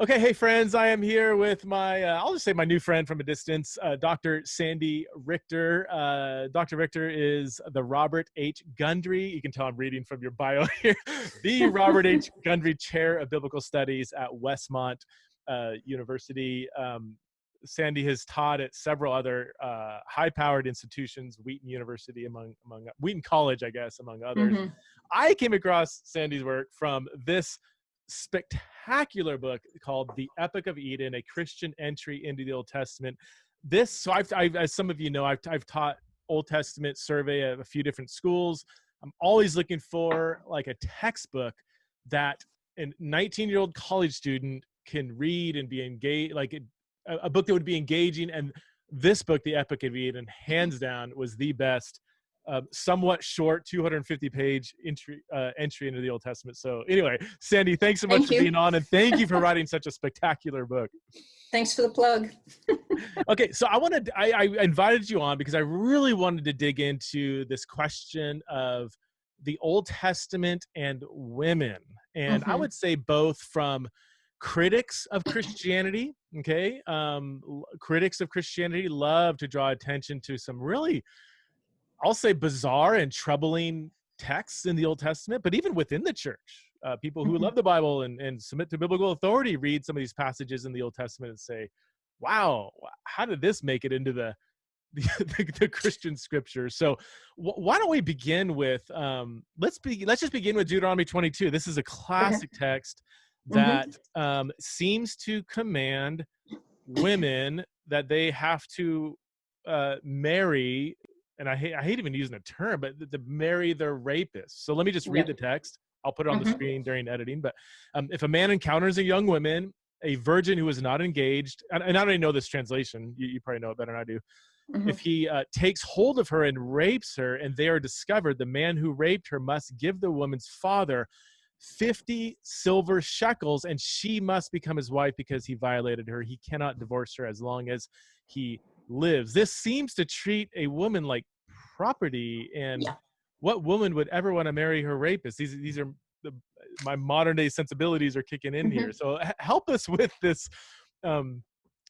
Okay, hey friends, I am here with my, I'll just say my new friend from a distance, Dr. Sandy Richter. Dr. Richter is the Robert H. Gundry, you can tell I'm reading from your bio here, the Robert H. Gundry Chair of Biblical Studies at Westmont University. Sandy has taught at several other high-powered institutions, Wheaton University, among Wheaton College, I guess, among others. Mm-hmm. I came across Sandy's work from this spectacular book called The Epoch of Eden, a Christian entry into the Old Testament. So I've as some of you know, I've taught Old Testament survey at a few different schools. I'm always looking for like a textbook that a 19-year-old college student can read and be engaged, like a book that would be engaging. And this book, The Epoch of Eden, hands down was the best. Somewhat short 250-page entry into the Old Testament. So anyway, Sandy, thanks so much for being on, and thank you for writing such a spectacular book. Thanks for the plug. Okay, so I invited you on because I really wanted to dig into this question of the Old Testament and women. And I would say both from critics of Christianity, okay? Critics of Christianity love to draw attention to some really, I'll say, bizarre and troubling texts in the Old Testament, but even within the church, people who love the Bible and submit to biblical authority read some of these passages in the Old Testament and say, wow, how did this make it into the Christian scriptures? So why don't we begin with, let's just begin with Deuteronomy 22. This is a classic text that seems to command women that they have to marry, and I hate even using the term, but to marry their rapist. So let me just read the text. I'll put it on the screen during editing. But if a man encounters a young woman, a virgin who is not engaged, and I don't even know this translation, you probably know it better than I do. If he takes hold of her and rapes her, and they are discovered, the man who raped her must give the woman's father 50 silver shekels, and she must become his wife because he violated her. He cannot divorce her as long as he lives. This seems to treat a woman like property, and what woman would ever want to marry her rapist? These are my modern day sensibilities are kicking in here. So help us with this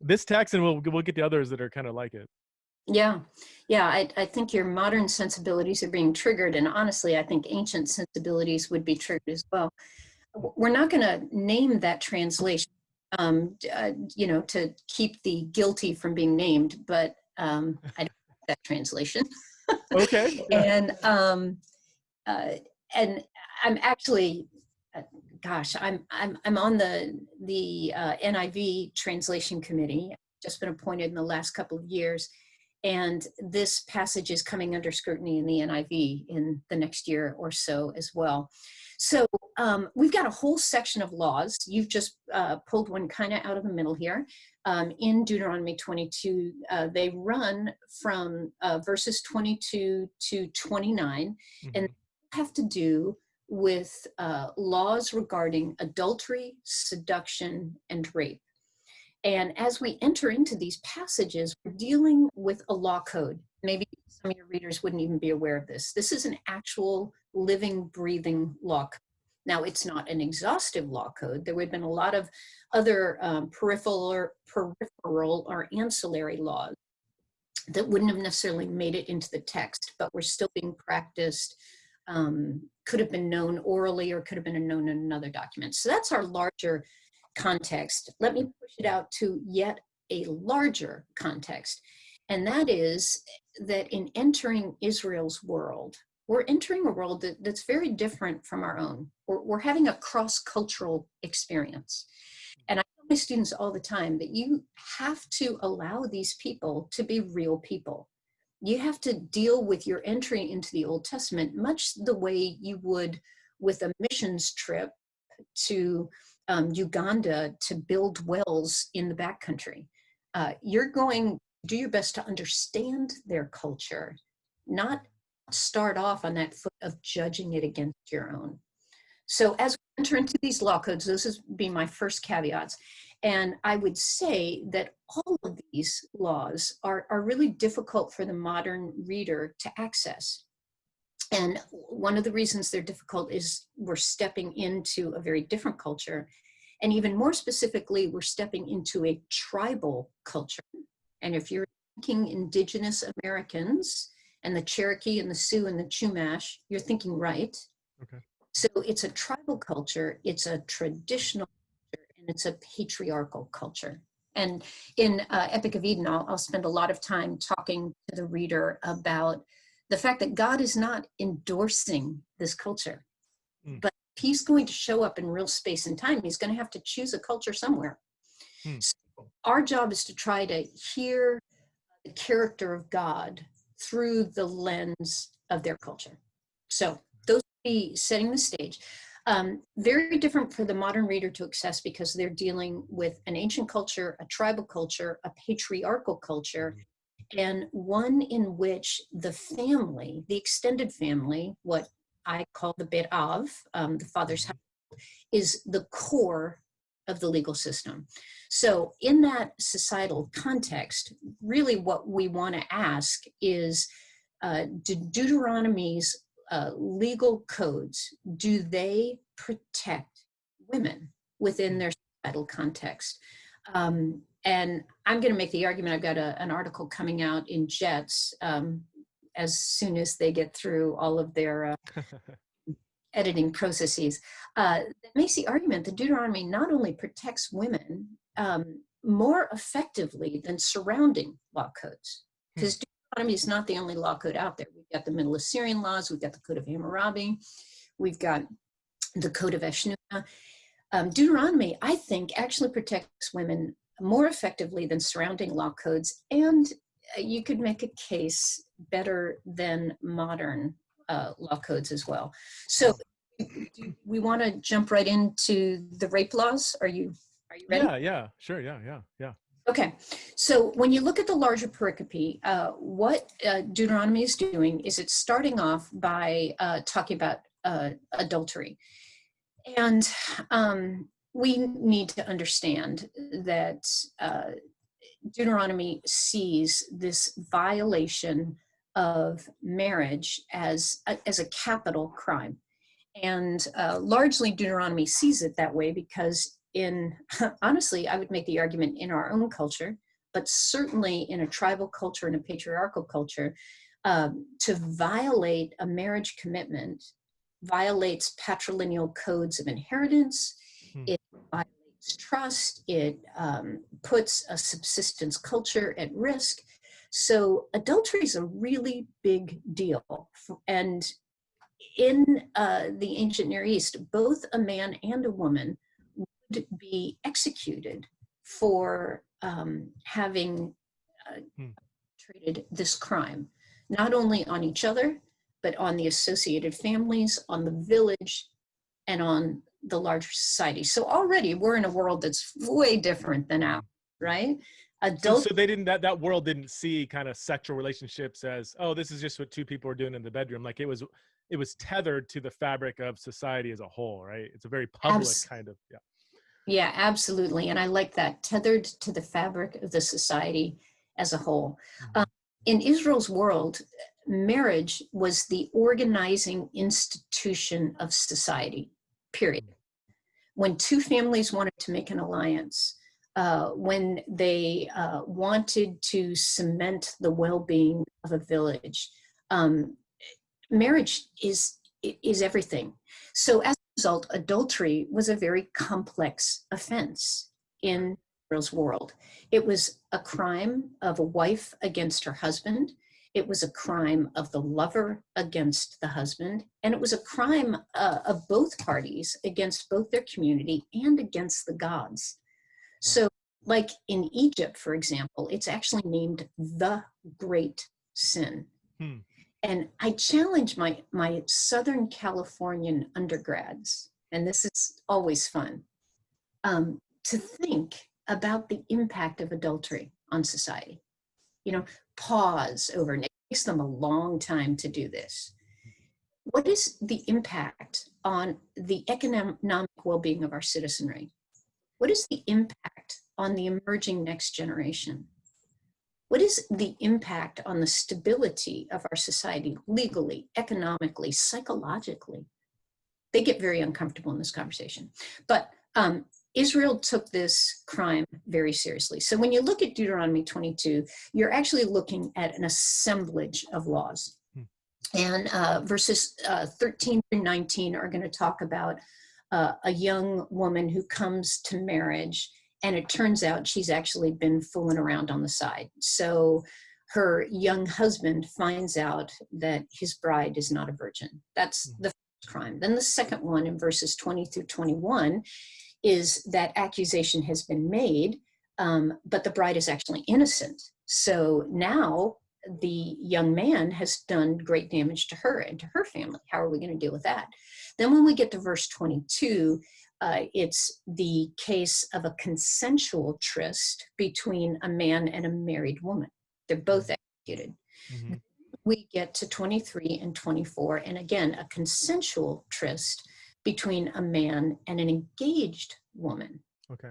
this text, and we'll get the others that are kind of like it. Yeah. I think your modern sensibilities are being triggered, and honestly, I think ancient sensibilities would be triggered as well. We're not going to name that translation, to keep the guilty from being named, but I don't like that translation. Okay. And I'm actually, I'm on the NIV translation committee. Just been appointed in the last couple of years. And this passage is coming under scrutiny in the NIV in the next year or so as well. So we've got a whole section of laws. You've just pulled one kind of out of the middle here. In Deuteronomy 22, they run from verses 22 to 29, and they have to do with laws regarding adultery, seduction, and rape. And as we enter into these passages, we're dealing with a law code. Maybe some of your readers wouldn't even be aware of this. This is an actual living, breathing law code. Now, it's not an exhaustive law code. There would have been a lot of other peripheral or ancillary laws that wouldn't have necessarily made it into the text, but were still being practiced, could have been known orally or could have been known in another document. So that's our larger context. Let me push it out to yet a larger context. And that is that in entering Israel's world, we're entering a world that's very different from our own. We're having a cross-cultural experience. And I tell my students all the time that you have to allow these people to be real people. You have to deal with your entry into the Old Testament much the way you would with a missions trip to Uganda to build wells in the backcountry. You're going to do your best to understand their culture, not start off on that foot of judging it against your own. So as we enter into these law codes, those would be my first caveats. And I would say that all of these laws are really difficult for the modern reader to access. And one of the reasons they're difficult is we're stepping into a very different culture. And even more specifically, we're stepping into a tribal culture. And if you're thinking indigenous Americans and the Cherokee and the Sioux and the Chumash, you're thinking right. Okay. So it's a tribal culture, it's a traditional culture, and it's a patriarchal culture. And in Epoch of Eden, I'll spend a lot of time talking to the reader about the fact that God is not endorsing this culture, but he's going to show up in real space and time. He's going to have to choose a culture somewhere. So our job is to try to hear the character of God through the lens of their culture. So those would be setting the stage. Very different for the modern reader to access because they're dealing with an ancient culture, a tribal culture, a patriarchal culture, and one in which the family, the extended family, what I call the Beit Av, the father's house, is the core of the legal system. So in that societal context, really what we want to ask is, do Deuteronomy's legal codes, do they protect women within their societal context? And I'm going to make the argument, I've got an article coming out in Jets as soon as they get through all of their editing processes, that makes the argument that Deuteronomy not only protects women more effectively than surrounding law codes, because Deuteronomy is not the only law code out there. We've got the Middle Assyrian laws, we've got the Code of Hammurabi, we've got the Code of Eshnunna. Deuteronomy, I think, actually protects women more effectively than surrounding law codes, and you could make a case better than modern law codes as well. So do we want to jump right into the rape laws? Are you ready? Yeah, sure, yeah. Okay, so when you look at the larger pericope, what Deuteronomy is doing is it's starting off by talking about adultery. And we need to understand that Deuteronomy sees this violation of marriage as a capital crime. And largely Deuteronomy sees it that way because honestly, I would make the argument in our own culture, but certainly in a tribal culture and a patriarchal culture, to violate a marriage commitment violates patrilineal codes of inheritance. It violates trust. It puts a subsistence culture at risk. So adultery is a really big deal. And in the ancient Near East, both a man and a woman would be executed for having perpetrated this crime, not only on each other, but on the associated families, on the village, and on the larger society. So already we're in a world that's way different than ours, right? So they didn't, that world didn't see kind of sexual relationships as, oh, this is just what two people are doing in the bedroom. Like it was tethered to the fabric of society as a whole, right? It's a very public kind of, yeah. Yeah, absolutely. And I like that, tethered to the fabric of the society as a whole. In Israel's world, marriage was the organizing institution of society, period. When two families wanted to make an alliance, when they wanted to cement the well-being of a village, marriage is everything. So as a result, adultery was a very complex offense in Israel's world. It was a crime of a wife against her husband. It was a crime of the lover against the husband. And it was a crime of both parties against both their community and against the gods. So like in Egypt, for example, it's actually named the Great Sin. And I challenge my Southern Californian undergrads, and this is always fun, to think about the impact of adultery on society. You know, pause over, and it takes them a long time to do this. What is the impact on the economic well-being of our citizenry? What is the impact on the emerging next generation? What is the impact on the stability of our society legally, economically, psychologically? They get very uncomfortable in this conversation. But Israel took this crime very seriously. So when you look at Deuteronomy 22, you're actually looking at an assemblage of laws. And verses 13 through 19 are going to talk about a young woman who comes to marriage, and it turns out she's actually been fooling around on the side. So her young husband finds out that his bride is not a virgin. That's the first crime. Then the second one in verses 20 through 21 is that accusation has been made, but the bride is actually innocent. So now the young man has done great damage to her and to her family. How are we going to deal with that? Then when we get to verse 22, it's the case of a consensual tryst between a man and a married woman. They're both executed. Mm-hmm. We get to 23 and 24, and again, a consensual tryst between a man and an engaged woman. Okay.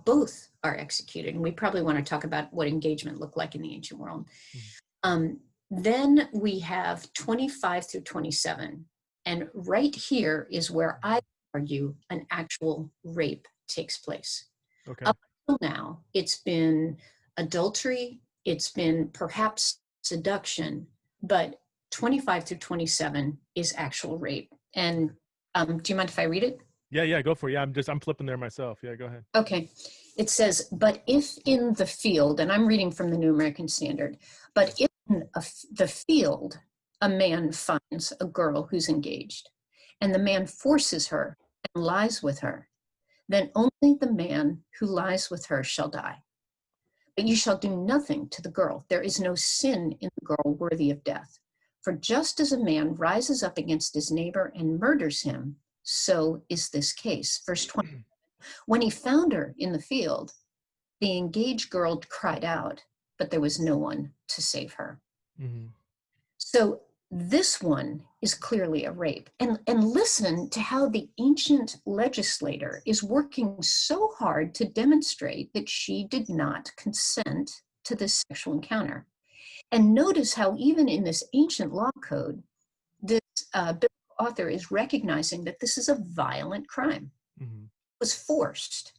Both are executed, and we probably want to talk about what engagement looked like in the ancient world. Mm-hmm. Then we have 25 through 27, and right here is where I argue an actual rape takes place. Okay. Up until now, it's been adultery, it's been perhaps seduction, but 25 through 27 is actual rape. And do you mind if I read it? Yeah, go for it. Yeah, I'm flipping there myself. Yeah, go ahead. Okay. It says, but if in the field, and I'm reading from the New American Standard, but if in the field a man finds a girl who's engaged, and the man forces her and lies with her, then only the man who lies with her shall die. But you shall do nothing to the girl. There is no sin in the girl worthy of death. For just as a man rises up against his neighbor and murders him, so is this case. Verse 20. When he found her in the field, the engaged girl cried out, but there was no one to save her. Mm-hmm. So this one is clearly a rape. And listen to how the ancient legislator is working so hard to demonstrate that she did not consent to this sexual encounter. And notice how even in this ancient law code, this biblical author is recognizing that this is a violent crime. Mm-hmm. It was forced.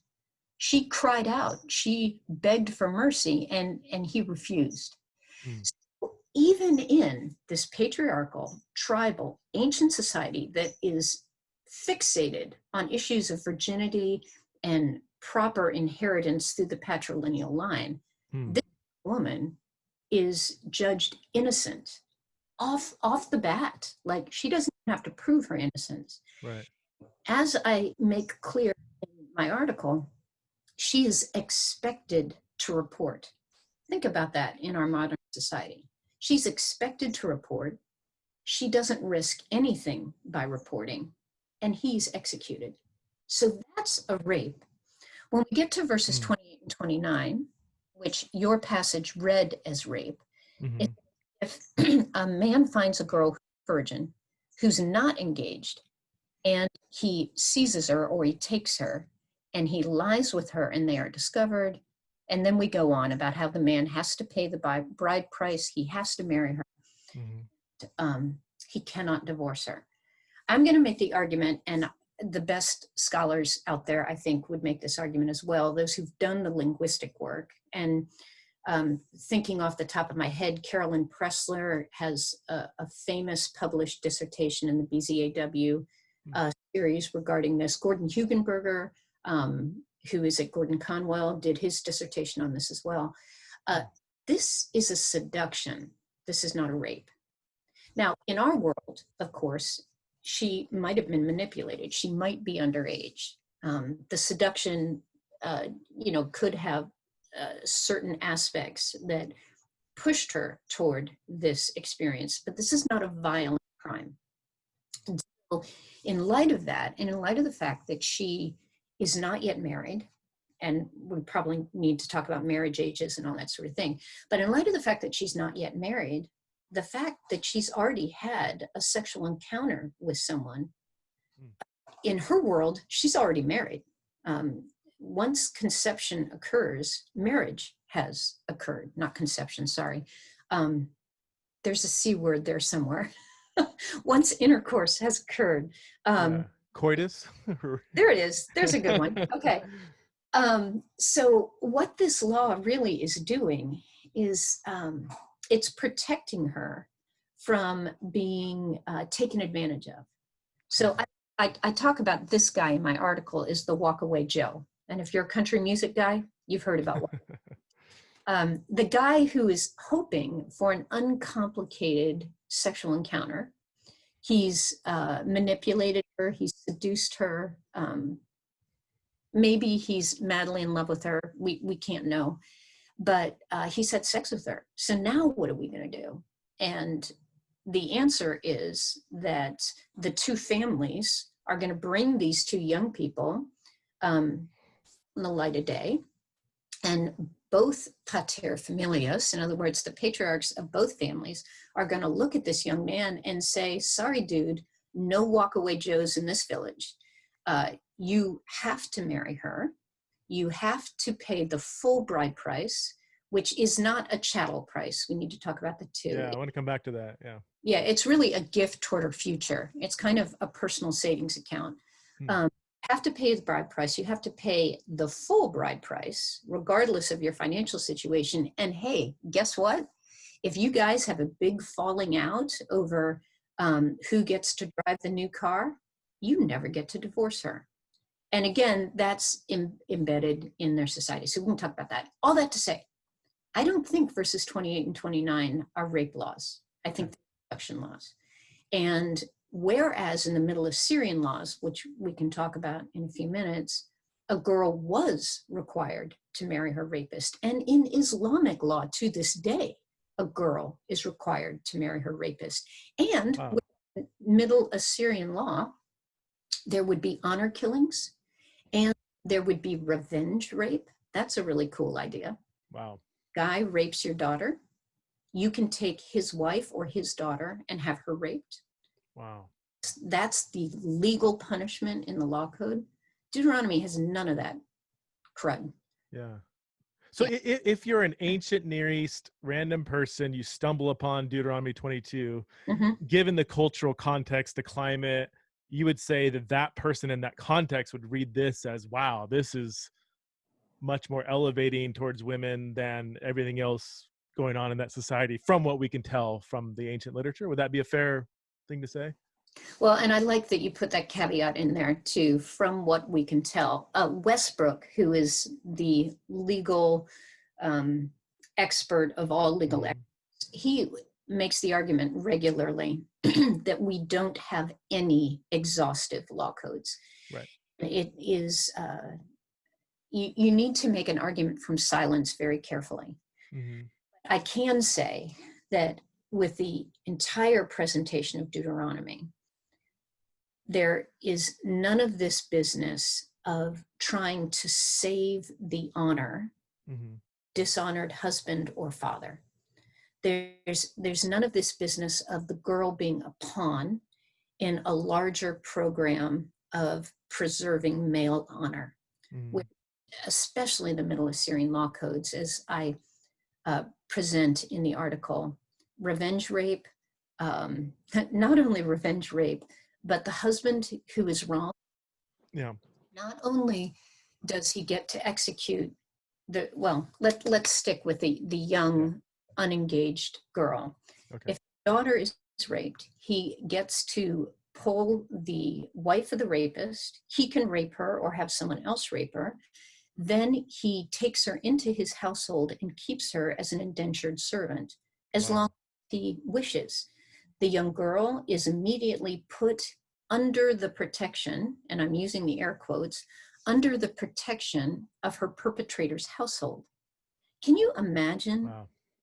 She cried out. She begged for mercy, and he refused. Mm. So even in this patriarchal, tribal, ancient society that is fixated on issues of virginity and proper inheritance through the patrilineal line, this woman is judged innocent off the bat. Like, she doesn't have to prove her innocence. Right. As I make clear in my article, she is expected to report. Think about that in our modern society. She's expected to report. She doesn't risk anything by reporting, and he's executed. So that's a rape. When we get to verses 28 and 29, which your passage read as rape, if a man finds a girl virgin who's not engaged, and he seizes her or he takes her and he lies with her and they are discovered, and then we go on about how the man has to pay the bride price, he has to marry her, he cannot divorce her. I'm going to make the argument, and the best scholars out there, I think, would make this argument as well, those who've done the linguistic work. And thinking off the top of my head, Carolyn Pressler has a famous published dissertation in the BZAW series regarding this. Gordon Hugenberger, who is at Gordon Conwell, did his dissertation on this as well. This is a seduction. This is not a rape. Now, in our world, of course, she might have been manipulated. She might be underage. The seduction, could have certain aspects that pushed her toward this experience, but this is not a violent crime. And so in light of that, and in light of the fact that she is not yet married, and we probably need to talk about marriage ages and all that sort of thing, but in light of the fact that she's not yet married, the fact that she's already had a sexual encounter with someone, in her world, she's already married. Once conception occurs, marriage has occurred, not conception, sorry. There's a C word there somewhere. Once intercourse has occurred, Coitus? There it is. There's a good one. Okay. So what this law really is doing is it's protecting her from being taken advantage of. So I talk about this guy in my article is the Walkaway Joe. And if you're a country music guy, you've heard about the guy who is hoping for an uncomplicated sexual encounter. He's manipulated her, he's seduced her. Maybe he's madly in love with her. We can't know. But he's had sex with her. So now what are we going to do? And the answer is that the two families are going to bring these two young people in the light of day. And both pater familias, in other words, the patriarchs of both families, are going to look at this young man and say, sorry, dude, no walkaway Joes in this village. You have to marry her. You have to pay the full bride price, which is not a chattel price. We need to talk about the two. Yeah, I want to come back to that. Yeah. Yeah, it's really a gift toward her future. It's kind of a personal savings account. You have to pay the bride price. You have to pay the full bride price, regardless of your financial situation. And hey, guess what? If you guys have a big falling out over who gets to drive the new car, you never get to divorce her. And again, that's embedded in their society. So we can talk about that. All that to say, I don't think verses 28 and 29 are rape laws. I think they're seduction laws. And whereas in the Middle Assyrian laws, which we can talk about in a few minutes, a girl was required to marry her rapist. And in Islamic law to this day, a girl is required to marry her rapist. And with Middle Assyrian law, there would be honor killings and there would be revenge rape. That's a really cool idea. Wow. Guy rapes your daughter. You can take his wife or his daughter and have her raped. Wow. That's the legal punishment in the law code. Deuteronomy has none of that crud. Yeah. So if you're an ancient Near East random person, you stumble upon Deuteronomy 22, given the cultural context, the climate, you would say that that person in that context would read this as, wow, this is much more elevating towards women than everything else going on in that society, from what we can tell from the ancient literature. Would that be a fair thing to say? Well, and I like that you put that caveat in there too, from what we can tell. Westbrook, who is the legal expert of all legal experts, he makes the argument regularly that we don't have any exhaustive law codes. Right. It is, you need to make an argument from silence very carefully. I can say that with the entire presentation of Deuteronomy, there is none of this business of trying to save the honor, dishonored husband or father. There's none of this business of the girl being a pawn in a larger program of preserving male honor, which, especially the Middle Assyrian law codes, as I present in the article. Revenge rape, not only revenge rape, but the husband who is wrong, not only does he get to execute let's stick with the young, unengaged girl. If the daughter is raped, he gets to pull the wife of the rapist. He can rape her or have someone else rape her. Then he takes her into his household and keeps her as an indentured servant as long as he wishes. The young girl is immediately put under the protection, and I'm using the air quotes, under the protection of her perpetrator's household. Can you imagine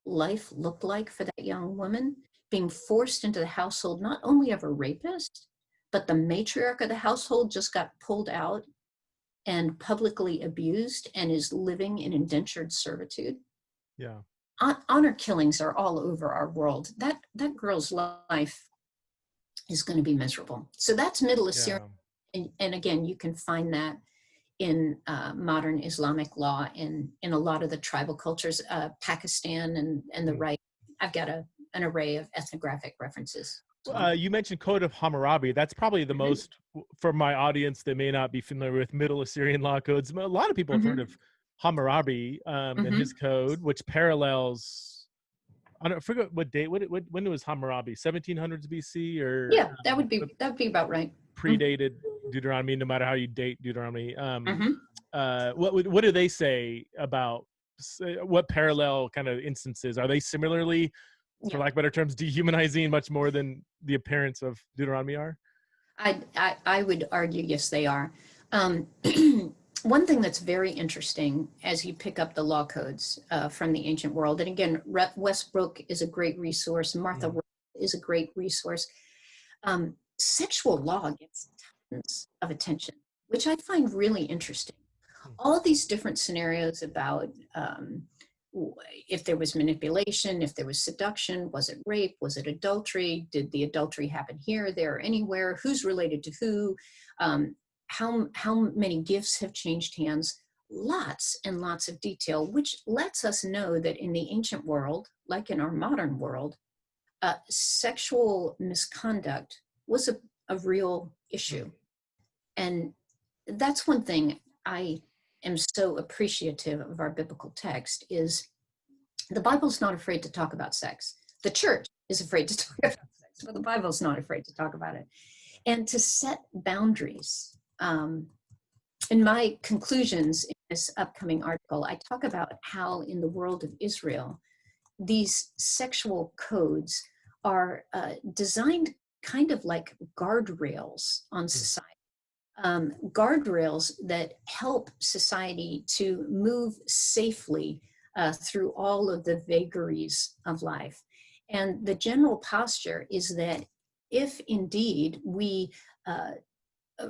life looked like for that young woman, being forced into the household not only of a rapist, but the matriarch of the household just got pulled out and publicly abused and is living in indentured servitude? Yeah. Honor killings are all over our world. That girl's life is going to be miserable. So that's Middle Assyrian. And again, you can find that in modern Islamic law in a lot of the tribal cultures, Pakistan and the right. I've got an array of ethnographic references. You mentioned Code of Hammurabi. That's probably the most, for my audience that may not be familiar with Middle Assyrian law codes. A lot of people have heard of Hammurabi and his code, which parallels, I don't forget what date, when was Hammurabi? 1700s BC or? Yeah, that would be about right. Predated Deuteronomy, no matter how you date Deuteronomy. What do they say about what parallel kind of instances? Are they similarly, for lack of better terms, dehumanizing much more than the appearance of Deuteronomy are? I would argue, yes, they are. One thing that's very interesting as you pick up the law codes from the ancient world, and again, Westbrook is a great resource, Martha is a great resource. Sexual law gets tons of attention, which I find really interesting. All these different scenarios about if there was manipulation, if there was seduction, was it rape, was it adultery, did the adultery happen here, there, or anywhere, who's related to who, how many gifts have changed hands, lots and lots of detail, which lets us know that in the ancient world, like in our modern world, sexual misconduct was a real issue. And that's one thing I am so appreciative of our biblical text is the Bible's not afraid to talk about sex. The church is afraid to talk about sex, but the Bible's not afraid to talk about it. And to set boundaries. In my conclusions in this upcoming article, I talk about how in the world of Israel, these sexual codes are designed kind of like guardrails on society. Guardrails that help society to move safely through all of the vagaries of life. And the general posture is that if indeed we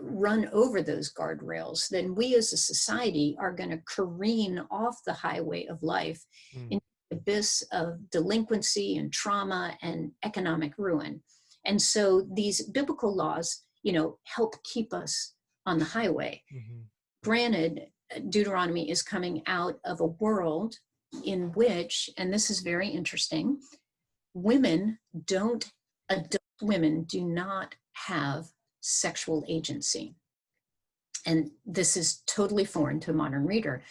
run over those guardrails, then we as a society are going to careen off the highway of life into the abyss of delinquency and trauma and economic ruin. And so these biblical laws, help keep us on the highway. Granted, Deuteronomy is coming out of a world in which, and this is very interesting, adult women do not have sexual agency. And this is totally foreign to a modern reader.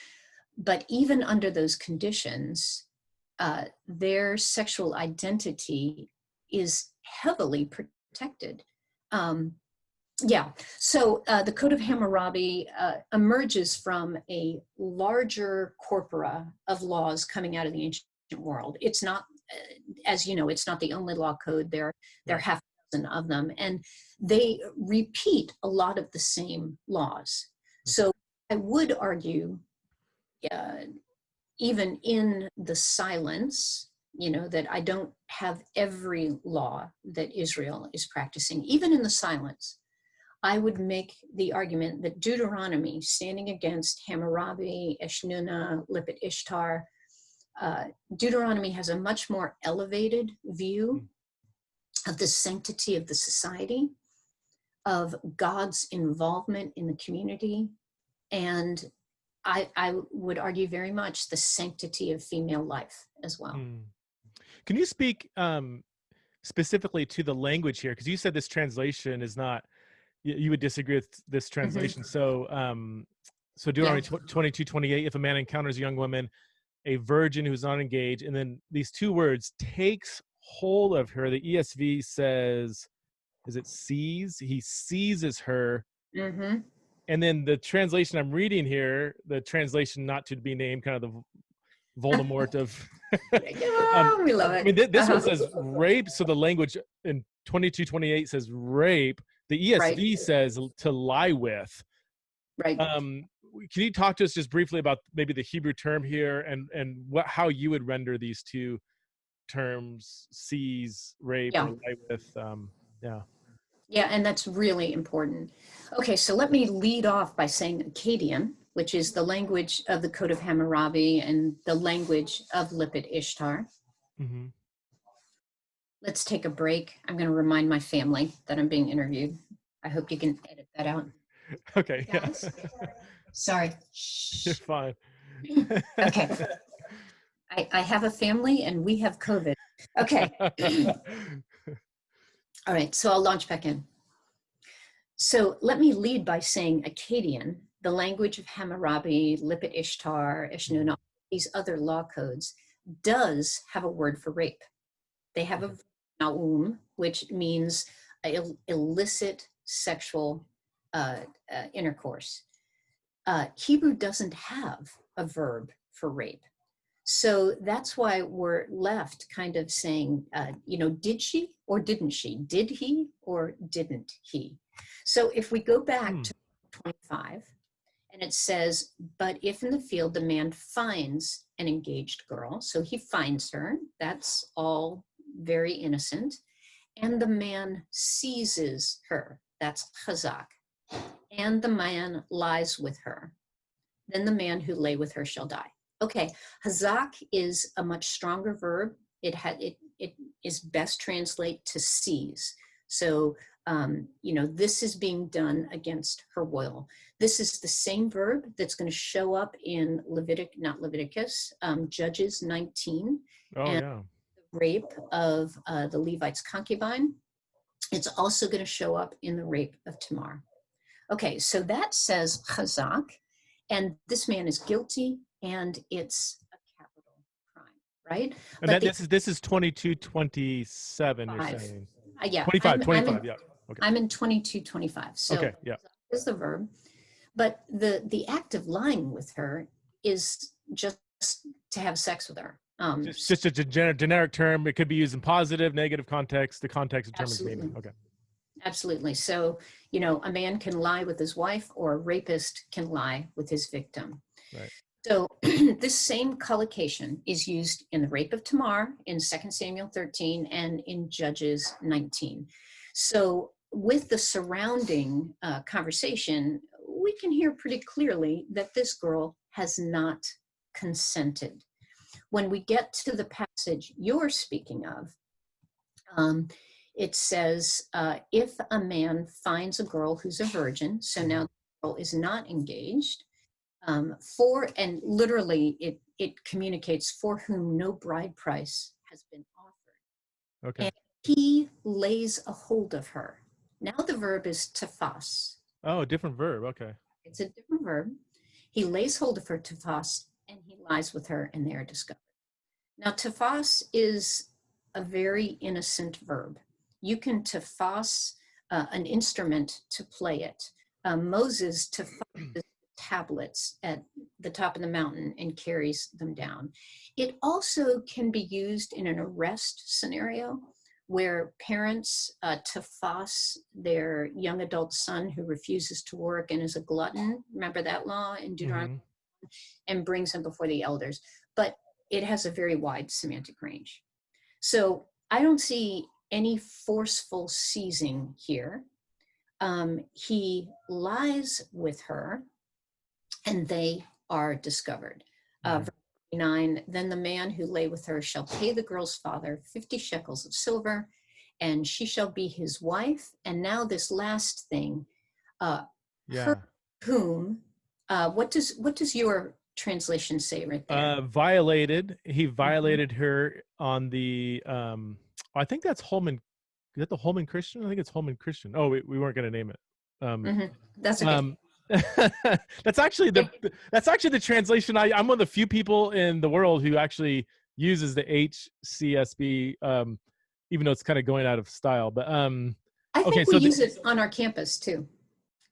But even under those conditions, their sexual identity is heavily protected. So the Code of Hammurabi emerges from a larger corpora of laws coming out of the ancient world. It's not, as you know, it's not the only law code. There are half a dozen of them, and they repeat a lot of the same laws. So I would argue, even in the silence, that I don't have every law that Israel is practicing, even in the silence, I would make the argument that Deuteronomy, standing against Hammurabi, Eshnunna, Lipit Ishtar, Deuteronomy has a much more elevated view of the sanctity of the society, of God's involvement in the community, and I would argue very much the sanctity of female life as well. Can you speak specifically to the language here? Because you said this translation is not, you would disagree with this translation. So Deuteronomy 22:28, if a man encounters a young woman, a virgin who's not engaged, and then these two words, takes hold of her, the ESV says, is it seize? He seizes her. And then the translation I'm reading here, the translation not to be named, kind of the Voldemort of we love it. I mean, this one says rape, so the language in 22:28 says rape. The ESV says to lie with. Right. Can you talk to us just briefly about maybe the Hebrew term here and how you would render these two terms, seize, rape, or lie with? Yeah, and that's really important. Okay, so let me lead off by saying Akkadian, which is the language of the Code of Hammurabi and the language of Lipit Ishtar. Let's take a break. I'm going to remind my family that I'm being interviewed. I hope you can edit that out. Okay. Guys? Sorry. You're fine. Okay. I have a family and we have COVID. Okay. All right, so I'll launch back in. So let me lead by saying Akkadian, the language of Hammurabi, Lipit Ishtar, Eshnunna, these other law codes, does have a word for rape. They have a na'um, which means illicit sexual intercourse. Hebrew doesn't have a verb for rape. So that's why we're left kind of saying, did she or didn't she? Did he or didn't he? So if we go back to 25, and it says, but if in the field the man finds an engaged girl, so he finds her, that's all very innocent, and the man seizes her, that's chazak, and the man lies with her, then the man who lay with her shall die. Okay, hazak is a much stronger verb. It is best translate to seize. So, this is being done against her will. This is the same verb that's going to show up in Judges 19. Oh, and yeah. The rape of the Levite's concubine. It's also going to show up in the rape of Tamar. Okay, so that says chazak, and this man is guilty, and it's a capital crime, right? And But this is 2227, you're saying? Yeah. 25, yeah. Okay. I'm in 2225. So okay, yeah. Is the verb. But the act of lying with her is just to have sex with her. Just a generic term. It could be used in positive, negative context. The context determines meaning. Okay. Absolutely. So, a man can lie with his wife, or a rapist can lie with his victim. Right. So this same collocation is used in the rape of Tamar in 2 Samuel 13 and in Judges 19. So with the surrounding conversation, we can hear pretty clearly that this girl has not consented. When we get to the passage you're speaking of, it says, if a man finds a girl who's a virgin, so now the girl is not engaged, and literally it communicates for whom no bride price has been offered. Okay. And he lays a hold of her. Now the verb is tafas. Oh, a different verb. Okay. It's a different verb. He lays hold of her, tafas, and he lies with her, and they are discovered. Now tafas is a very innocent verb. You can tafas an instrument to play it. Moses tafas tablets at the top of the mountain and carries them down. It also can be used in an arrest scenario where parents tafas their young adult son who refuses to work and is a glutton. Remember that law in Deuteronomy? And brings him before the elders. But it has a very wide semantic range. So I don't see any forceful seizing here. He lies with her, and they are discovered. Verse 9, then the man who lay with her shall pay the girl's father 50 shekels of silver, and she shall be his wife. And now this last thing, her whom, what does your translation say right there? Violated. He violated her on the, I think that's Holman. Is that the Holman Christian? I think it's Holman Christian. Oh, we weren't going to name it. That's okay. That's actually the translation. I'm one of the few people in the world who actually uses the HCSB, even though it's kind of going out of style. But I think we use it on our campus too.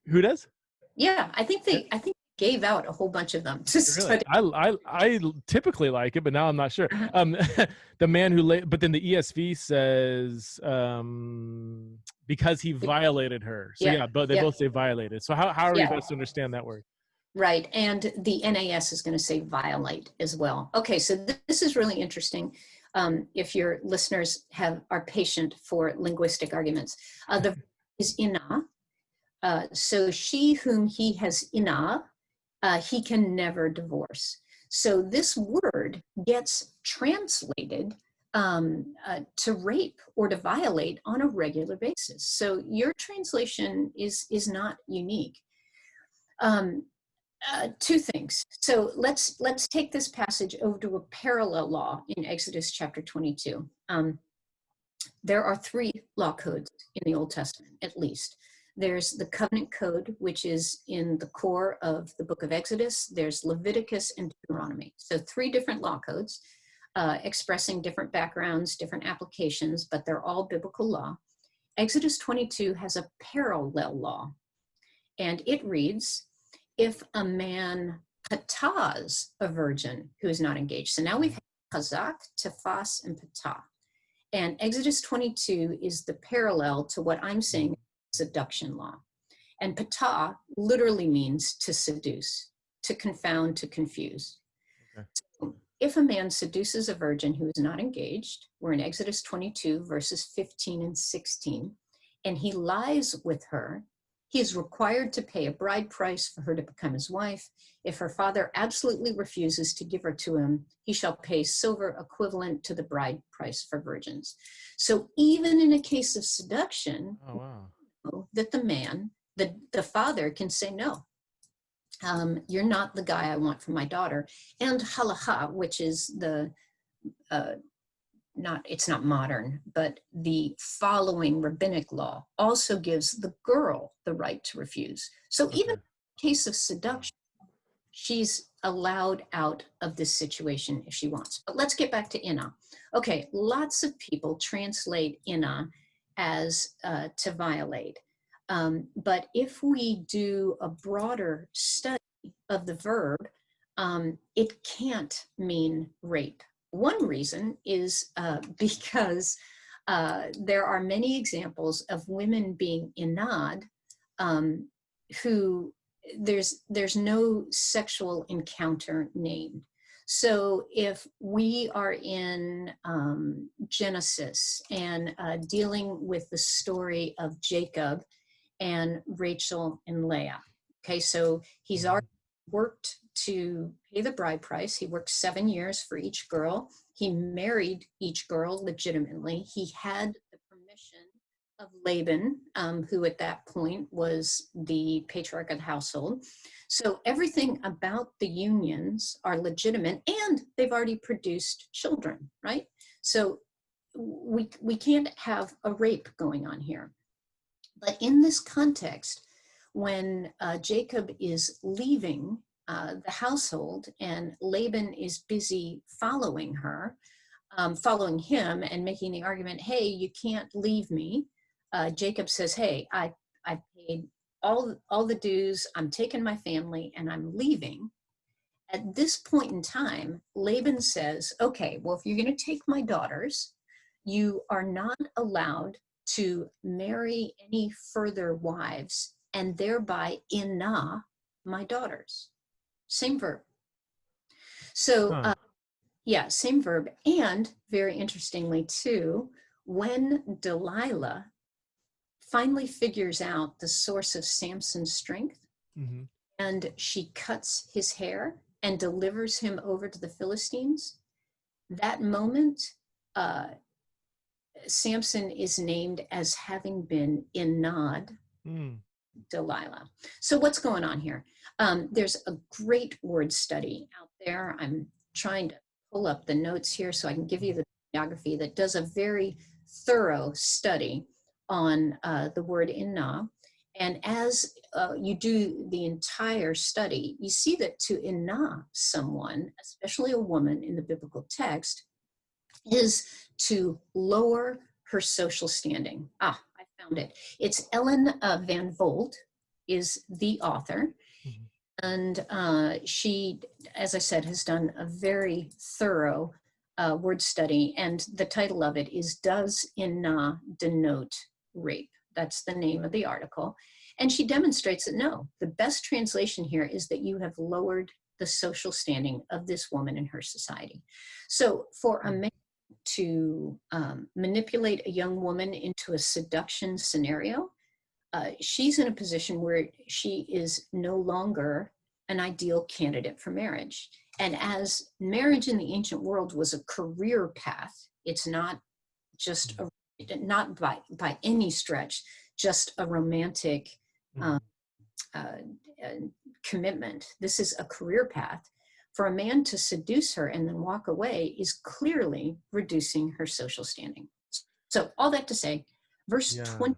Who does? Yeah, I think they gave out a whole bunch of them to study. I typically like it, but now I'm not sure. The man who lay, but then the ESV says because he violated her. So but they both say violated. So how are we supposed to understand that word? Right, and the NAS is going to say violate as well. Okay, so this is really interesting. If your listeners are patient for linguistic arguments, the verb is ina. So she whom he has ina, he can never divorce. So this word gets translated to rape or to violate on a regular basis. So your translation is not unique. Two things. So let's take this passage over to a parallel law in Exodus chapter 22. There are three law codes in the Old Testament, at least. There's the covenant code, which is in the core of the book of Exodus. There's Leviticus and Deuteronomy. So three different law codes expressing different backgrounds, different applications, but they're all biblical law. Exodus 22 has a parallel law, and it reads, if a man patahs a virgin who is not engaged. So now we've had chazak, tefas, and patah. And Exodus 22 is the parallel to what I'm saying, seduction law. And patah literally means to seduce, to confound, to confuse. Okay. So if a man seduces a virgin who is not engaged, we're in Exodus 22, verses 15 and 16, and he lies with her, he is required to pay a bride price for her to become his wife. If her father absolutely refuses to give her to him, he shall pay silver equivalent to the bride price for virgins. So even in a case of seduction, that the man, the father can say, no, you're not the guy I want for my daughter. And halacha, which is the, it's not modern, but the following rabbinic law also gives the girl the right to refuse. So even in the case of seduction, she's allowed out of this situation if she wants. But let's get back to inna. Okay, lots of people translate inna as to violate. But if we do a broader study of the verb, it can't mean rape. One reason is because there are many examples of women being inad who there's no sexual encounter named. So if we are in Genesis and dealing with the story of Jacob and Rachel and Leah, okay, so he's already worked to pay the bride price. He worked 7 years for each girl. He married each girl legitimately. He had the permission of Laban, who at that point was the patriarch of the household. So everything about the unions are legitimate, and they've already produced children, right? So we can't have a rape going on here. But in this context, when Jacob is leaving the household and Laban is busy following him and making the argument, hey, you can't leave me. Jacob says, hey, I paid all the dues, I'm taking my family and I'm leaving. At this point in time, Laban says, okay, well, if you're going to take my daughters, you are not allowed to marry any further wives and thereby inna my daughters. Same verb. So, same verb. And very interestingly too, when Delilah finally figures out the source of Samson's strength, and she cuts his hair and delivers him over to the Philistines, that moment, Samson is named as having been innad Delilah. So what's going on here? There's a great word study out there. I'm trying to pull up the notes here so I can give you the bibliography that does a very thorough study on the word inna. And as you do the entire study, you see that to inna someone, especially a woman in the biblical text, is to lower her social standing. I found it. It's Ellen Van Volt is the author. And she, as I said, has done a very thorough word study. And the title of it is Does Inna Denote Rape? That's the name of the article. And she demonstrates that no, the best translation here is that you have lowered the social standing of this woman in her society. So for a man to manipulate a young woman into a seduction scenario, she's in a position where she is no longer an ideal candidate for marriage. And as marriage in the ancient world was a career path, it's not just not by any stretch, just a romantic commitment. This is a career path. For a man to seduce her and then walk away is clearly reducing her social standing. So all that to say, verse Yeah. 28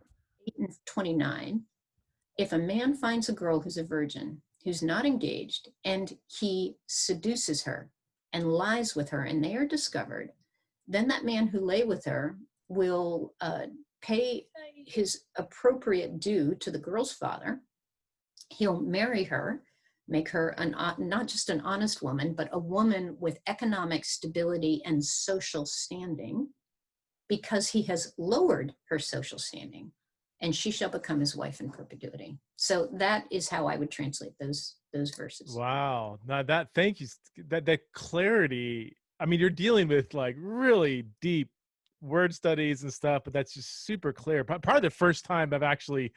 and 29, if a man finds a girl who's a virgin, who's not engaged, and he seduces her and lies with her, and they are discovered, then that man who lay with her will pay his appropriate due to the girl's father. He'll marry her, make her not just an honest woman, but a woman with economic stability and social standing, because he has lowered her social standing, and she shall become his wife in perpetuity. So that is how I would translate those verses. Wow. Now that, thank you. That clarity. I mean, you're dealing with like really deep word studies and stuff, but that's just super clear. Probably the first time I've actually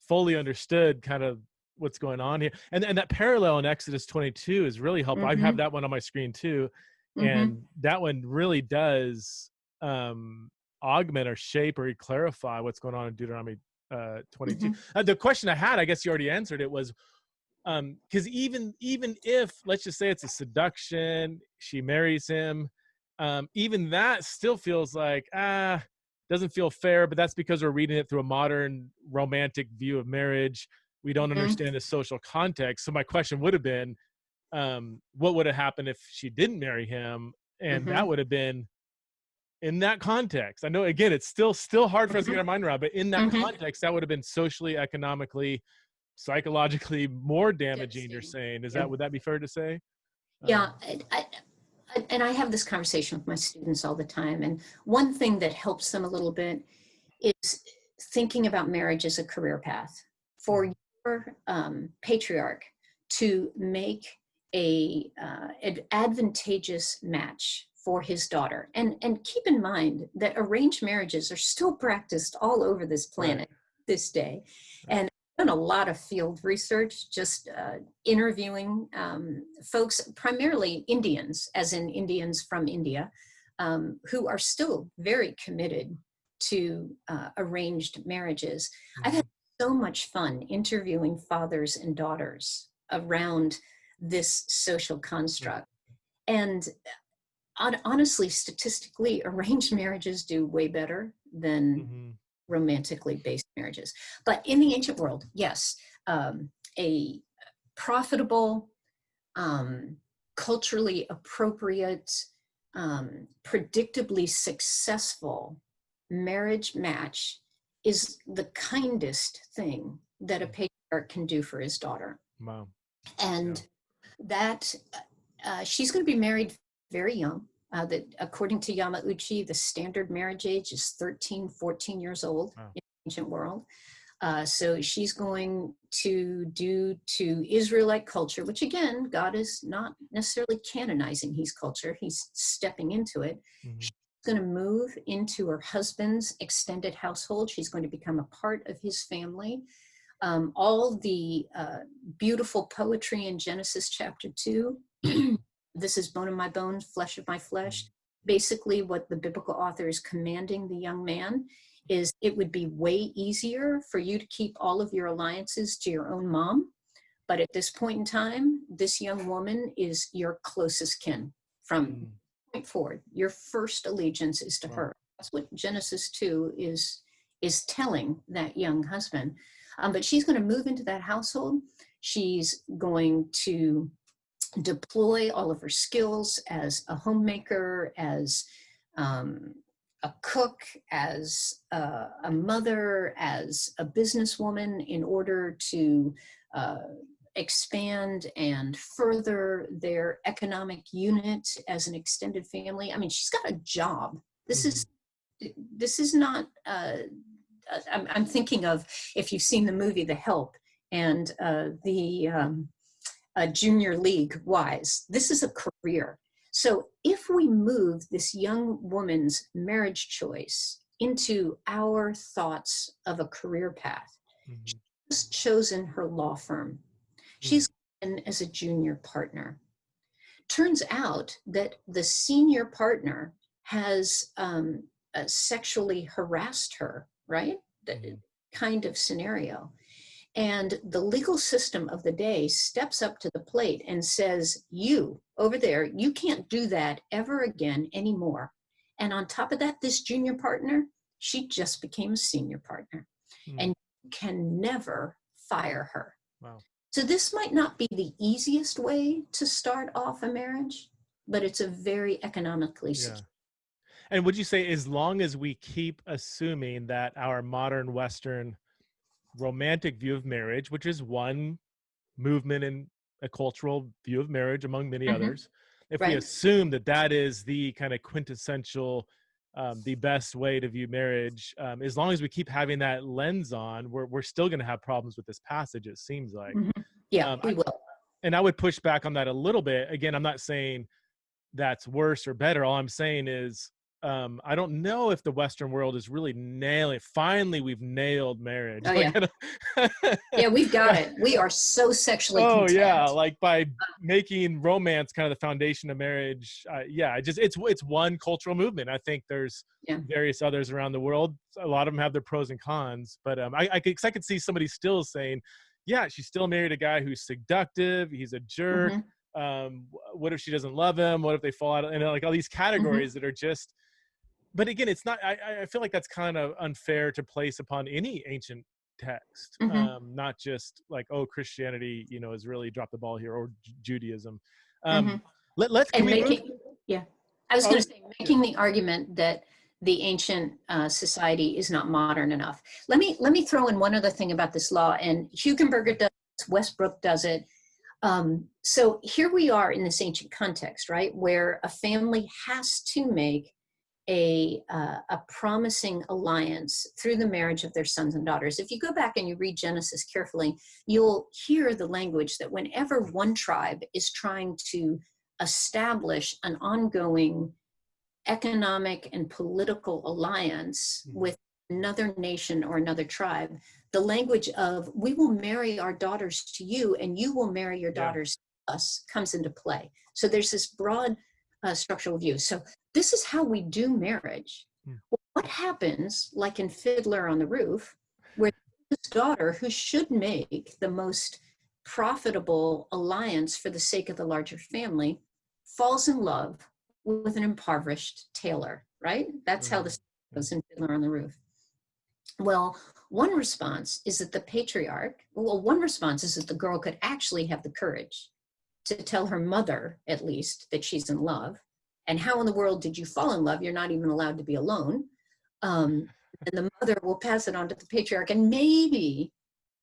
fully understood kind of what's going on here. And that parallel in Exodus 22 is really helpful. I have that one on my screen too. And that one really does augment or shape or clarify what's going on in Deuteronomy 22. The question I had, I guess you already answered it, was because even if, let's just say it's a seduction, she marries him, even that still feels like doesn't feel fair. But that's because we're reading it through a modern romantic view of marriage. We don't understand the social context. So my question would have been, what would have happened if she didn't marry him? And that would have been in that context. I know, again, it's still hard for us to get our mind around, but in that context, that would have been socially, economically, psychologically more damaging. You're saying, would that be fair to say? Yeah. And I have this conversation with my students all the time. And one thing that helps them a little bit is thinking about marriage as a career path for your patriarch to make an advantageous match for his daughter. And keep in mind that arranged marriages are still practiced all over this planet this day. And I've done a lot of field research, just interviewing folks, primarily Indians, as in Indians from India, who are still very committed to arranged marriages. I've had so much fun interviewing fathers and daughters around this social construct. And honestly, statistically, arranged marriages do way better than romantically based marriages. But in the ancient world, yes, a profitable, culturally appropriate, predictably successful marriage match is the kindest thing that a patriarch can do for his daughter. Wow. And that she's going to be married very young. That according to Yamauchi, the standard marriage age is 13, 14 years old in the ancient world. So she's going to do to Israelite culture, which again, God is not necessarily canonizing his culture. He's stepping into it. She's going to move into her husband's extended household. She's going to become a part of his family. All the beautiful poetry in Genesis chapter 2, this is bone of my bones, flesh of my flesh. Basically, what the biblical author is commanding the young man is it would be way easier for you to keep all of your alliances to your own mom. But at this point in time, this young woman is your closest kin. From point forward, your first allegiance is to her. That's what Genesis 2 is telling that young husband. But she's going to move into that household. She's going to deploy all of her skills as a homemaker, as a cook, as a mother, as a businesswoman, in order to expand and further their economic unit as an extended family. I mean, she's got a job. This is not, I'm thinking of, if you've seen the movie The Help and the Junior League Wise, this is a career. So if we move this young woman's marriage choice into our thoughts of a career path, she's chosen her law firm. She's in as a junior partner. Turns out that the senior partner has sexually harassed her, right? That kind of scenario. And the legal system of the day steps up to the plate and says, you over there, you can't do that ever again anymore. And on top of that, this junior partner, She just became a senior partner, Hmm. and you can never fire her. Wow. So this might not be the easiest way to start off a marriage, but it's a very economically Yeah. secure. And would you say, as long as we keep assuming that our modern Western romantic view of marriage, which is one movement in a cultural view of marriage among many Mhm. others, if we Right? assume that that is the kind of quintessential, the best way to view marriage, as long as we keep having that lens on, we're still going to have problems with this passage, it seems like. Mhm. Yeah, Um, we will. and I would push back on that a little bit. Again, I'm not saying that's worse or better. All I'm saying is, I don't know if the Western world is really nailing. Finally, we've nailed marriage. Oh Like, yeah. Yeah, we've got it. We are so sexually oh yeah, content. like by making romance kind of the foundation of marriage. Yeah, it's one cultural movement. I think there's Yeah. various others around the world. A lot of them have their pros and cons, but I could see somebody still saying, yeah, she's still married a guy who's seductive. He's a jerk. Mhm. What if she doesn't love him? What if they fall out? And like all these Mhm. categories that are just. But again, it's not. I feel like that's kind of unfair to place upon any ancient text, Mhm. not just like, oh, Christianity, has really dropped the ball here, or Judaism. Mhm. Can And we move? yeah, I was going Oh, to say, yeah. making the argument that the ancient society is not modern enough. Let me throw in one other thing about this law, and Hugenberger does it, Westbrook does it. So here we are in this ancient context, right, where a family has to make a promising alliance through the marriage of their sons and daughters. If you go back and you read Genesis carefully, you'll hear the language that whenever one tribe is trying to establish an ongoing economic and political alliance Mhm. with another nation or another tribe, the language of we will marry our daughters to you and you will marry your Yeah. daughters to us comes into play. So there's this broad structural view. So this is how we do marriage. Mm. Well, what happens, like in Fiddler on the Roof, where this daughter who should make the most profitable alliance for the sake of the larger family falls in love with an impoverished tailor, right? That's how this Yeah. goes in Fiddler on the Roof. Well, one response is that one response is that the girl could actually have the courage to tell her mother, at least, that she's in love. And how in the world did you fall in love? You're not even allowed to be alone. And the mother will pass it on to the patriarch. And maybe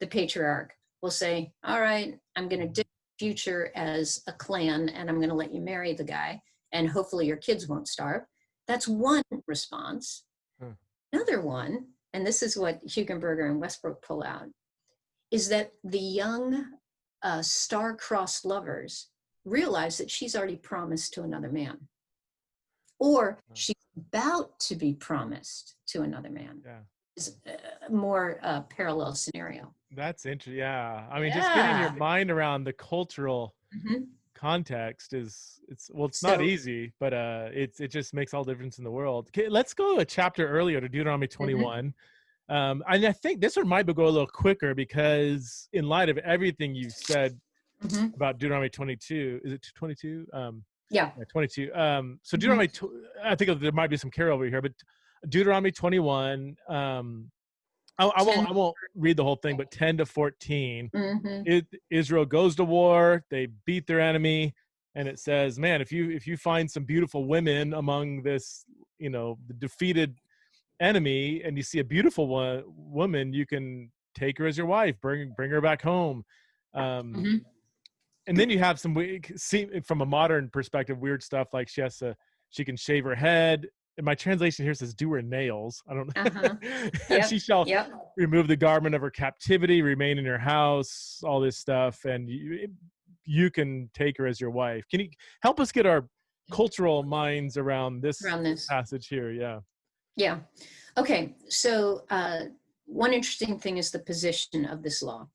the patriarch will say, all right, I'm going to dig the future as a clan and I'm going to let you marry the guy. And hopefully your kids won't starve. That's one response. Huh. Another one, and this is what Hugenberger and Westbrook pull out, is that the young star-crossed lovers realize that she's already promised to another man, or she's about to be promised to another man. Yeah. Is a more parallel scenario. That's interesting. Yeah. I mean, just getting your Yeah. mind around the cultural Mm-hmm. context it's not So, easy, but it just makes all the difference in the world. Okay, let's go a chapter earlier to Deuteronomy mm-hmm. 21. And I think this one might go a little quicker because in light of everything you said Mm-hmm. about Deuteronomy 22, is it 22? Yeah. Yeah, 22. So Mm-hmm. I think there might be some carryover here, but Deuteronomy 21, I 10. won't read the whole thing, but 10 to 14, Mm-hmm. Israel goes to war, they beat their enemy, and it says, man, if you find some beautiful women among this, the defeated enemy, and you see a beautiful woman, you can take her as your wife, bring her back home. Mm-hmm. And then you have some, see from a modern perspective, weird stuff like she can shave her head. And my translation here says do her nails. I don't know. Uh-huh. And Yep. she shall Yep. remove the garment of her captivity, remain in her house, all this stuff. And you can take her as your wife. Can you help us get our cultural minds around this Around this. passage here? Yeah. Yeah. Okay. So one interesting thing is the position of this law.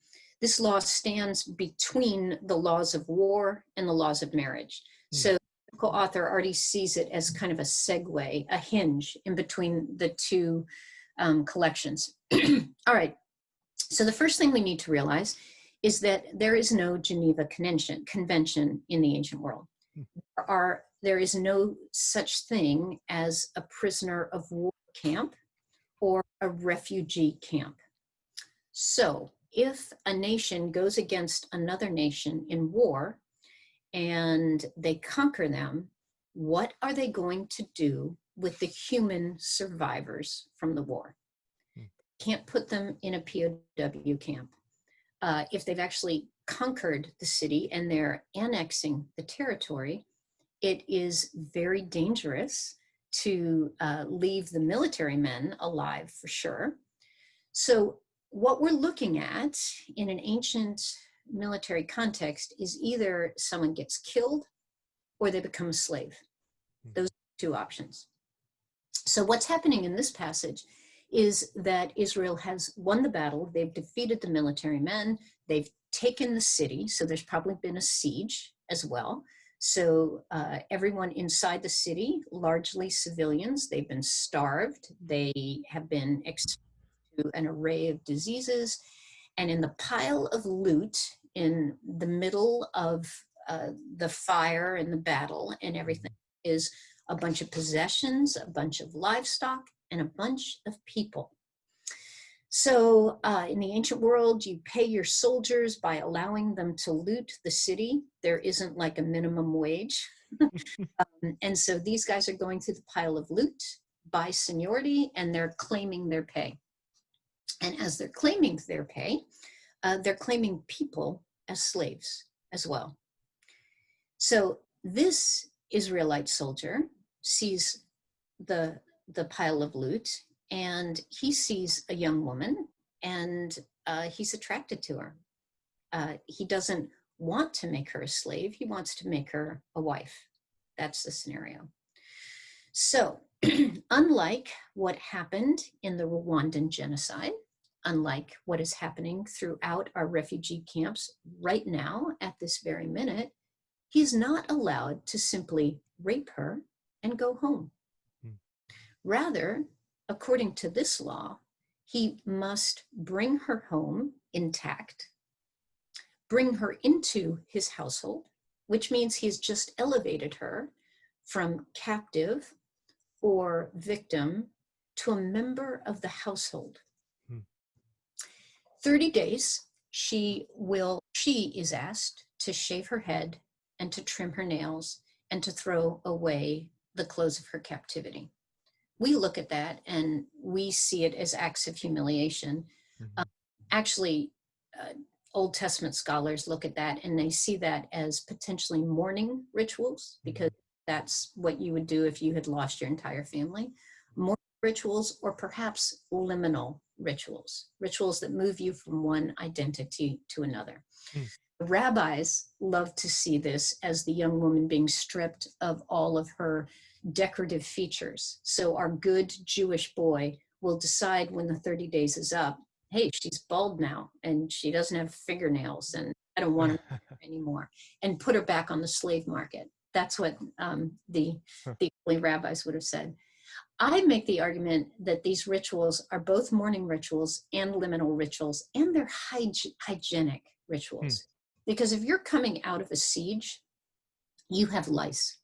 This law stands between the laws of war and the laws of marriage. So the biblical author already sees it as kind of a segue, a hinge in between the two collections. All right. So the first thing we need to realize is that there is no Geneva Convention in the ancient world. There is no such thing as a prisoner of war camp or a refugee camp. So if a nation goes against another nation in war and they conquer them, what are they going to do with the human survivors from the war? Can't put them in a POW camp. If they've actually conquered the city and they're annexing the territory, it is very dangerous to leave the military men alive for sure. So what we're looking at in an ancient military context is either someone gets killed or they become a slave. Those are two options. So what's happening in this passage is that Israel has won the battle. They've defeated the military men. They've taken the city. So there's probably been a siege as well. So everyone inside the city, largely civilians, they've been starved. They have been exposed to an array of diseases. And in the pile of loot in the middle of the fire and the battle and everything is a bunch of possessions, a bunch of livestock, and a bunch of people. So in the ancient world, you pay your soldiers by allowing them to loot the city. There isn't like a minimum wage. And so these guys are going through the pile of loot by seniority, and they're claiming their pay. And as they're claiming their pay, they're claiming people as slaves as well. So this Israelite soldier sees the pile of loot, and he sees a young woman, and he's attracted to her. He doesn't want to make her a slave. He wants to make her a wife. That's the scenario. So unlike what happened in the Rwandan genocide, unlike what is happening throughout our refugee camps right now at this very minute, he's not allowed to simply rape her and go home. Rather, according to this law, he must bring her home intact, bring her into his household, which means he's just elevated her from captive or victim to a member of the household. 30 days, she is asked to shave her head and to trim her nails and to throw away the clothes of her captivity. We look at that and we see it as acts of humiliation. Actually, Old Testament scholars look at that and they see that as potentially mourning rituals, because that's what you would do if you had lost your entire family. Mourning rituals, or perhaps liminal rituals, rituals that move you from one identity to another. The rabbis love to see this as the young woman being stripped of all of her decorative features. So our good Jewish boy will decide when the 30 days is up, hey, she's bald now and she doesn't have fingernails and I don't want her anymore, and put her back on the slave market. That's what the early rabbis would have said. I make the argument that these rituals are both mourning rituals and liminal rituals, and they're hygienic rituals. Because if you're coming out of a siege, you have lice.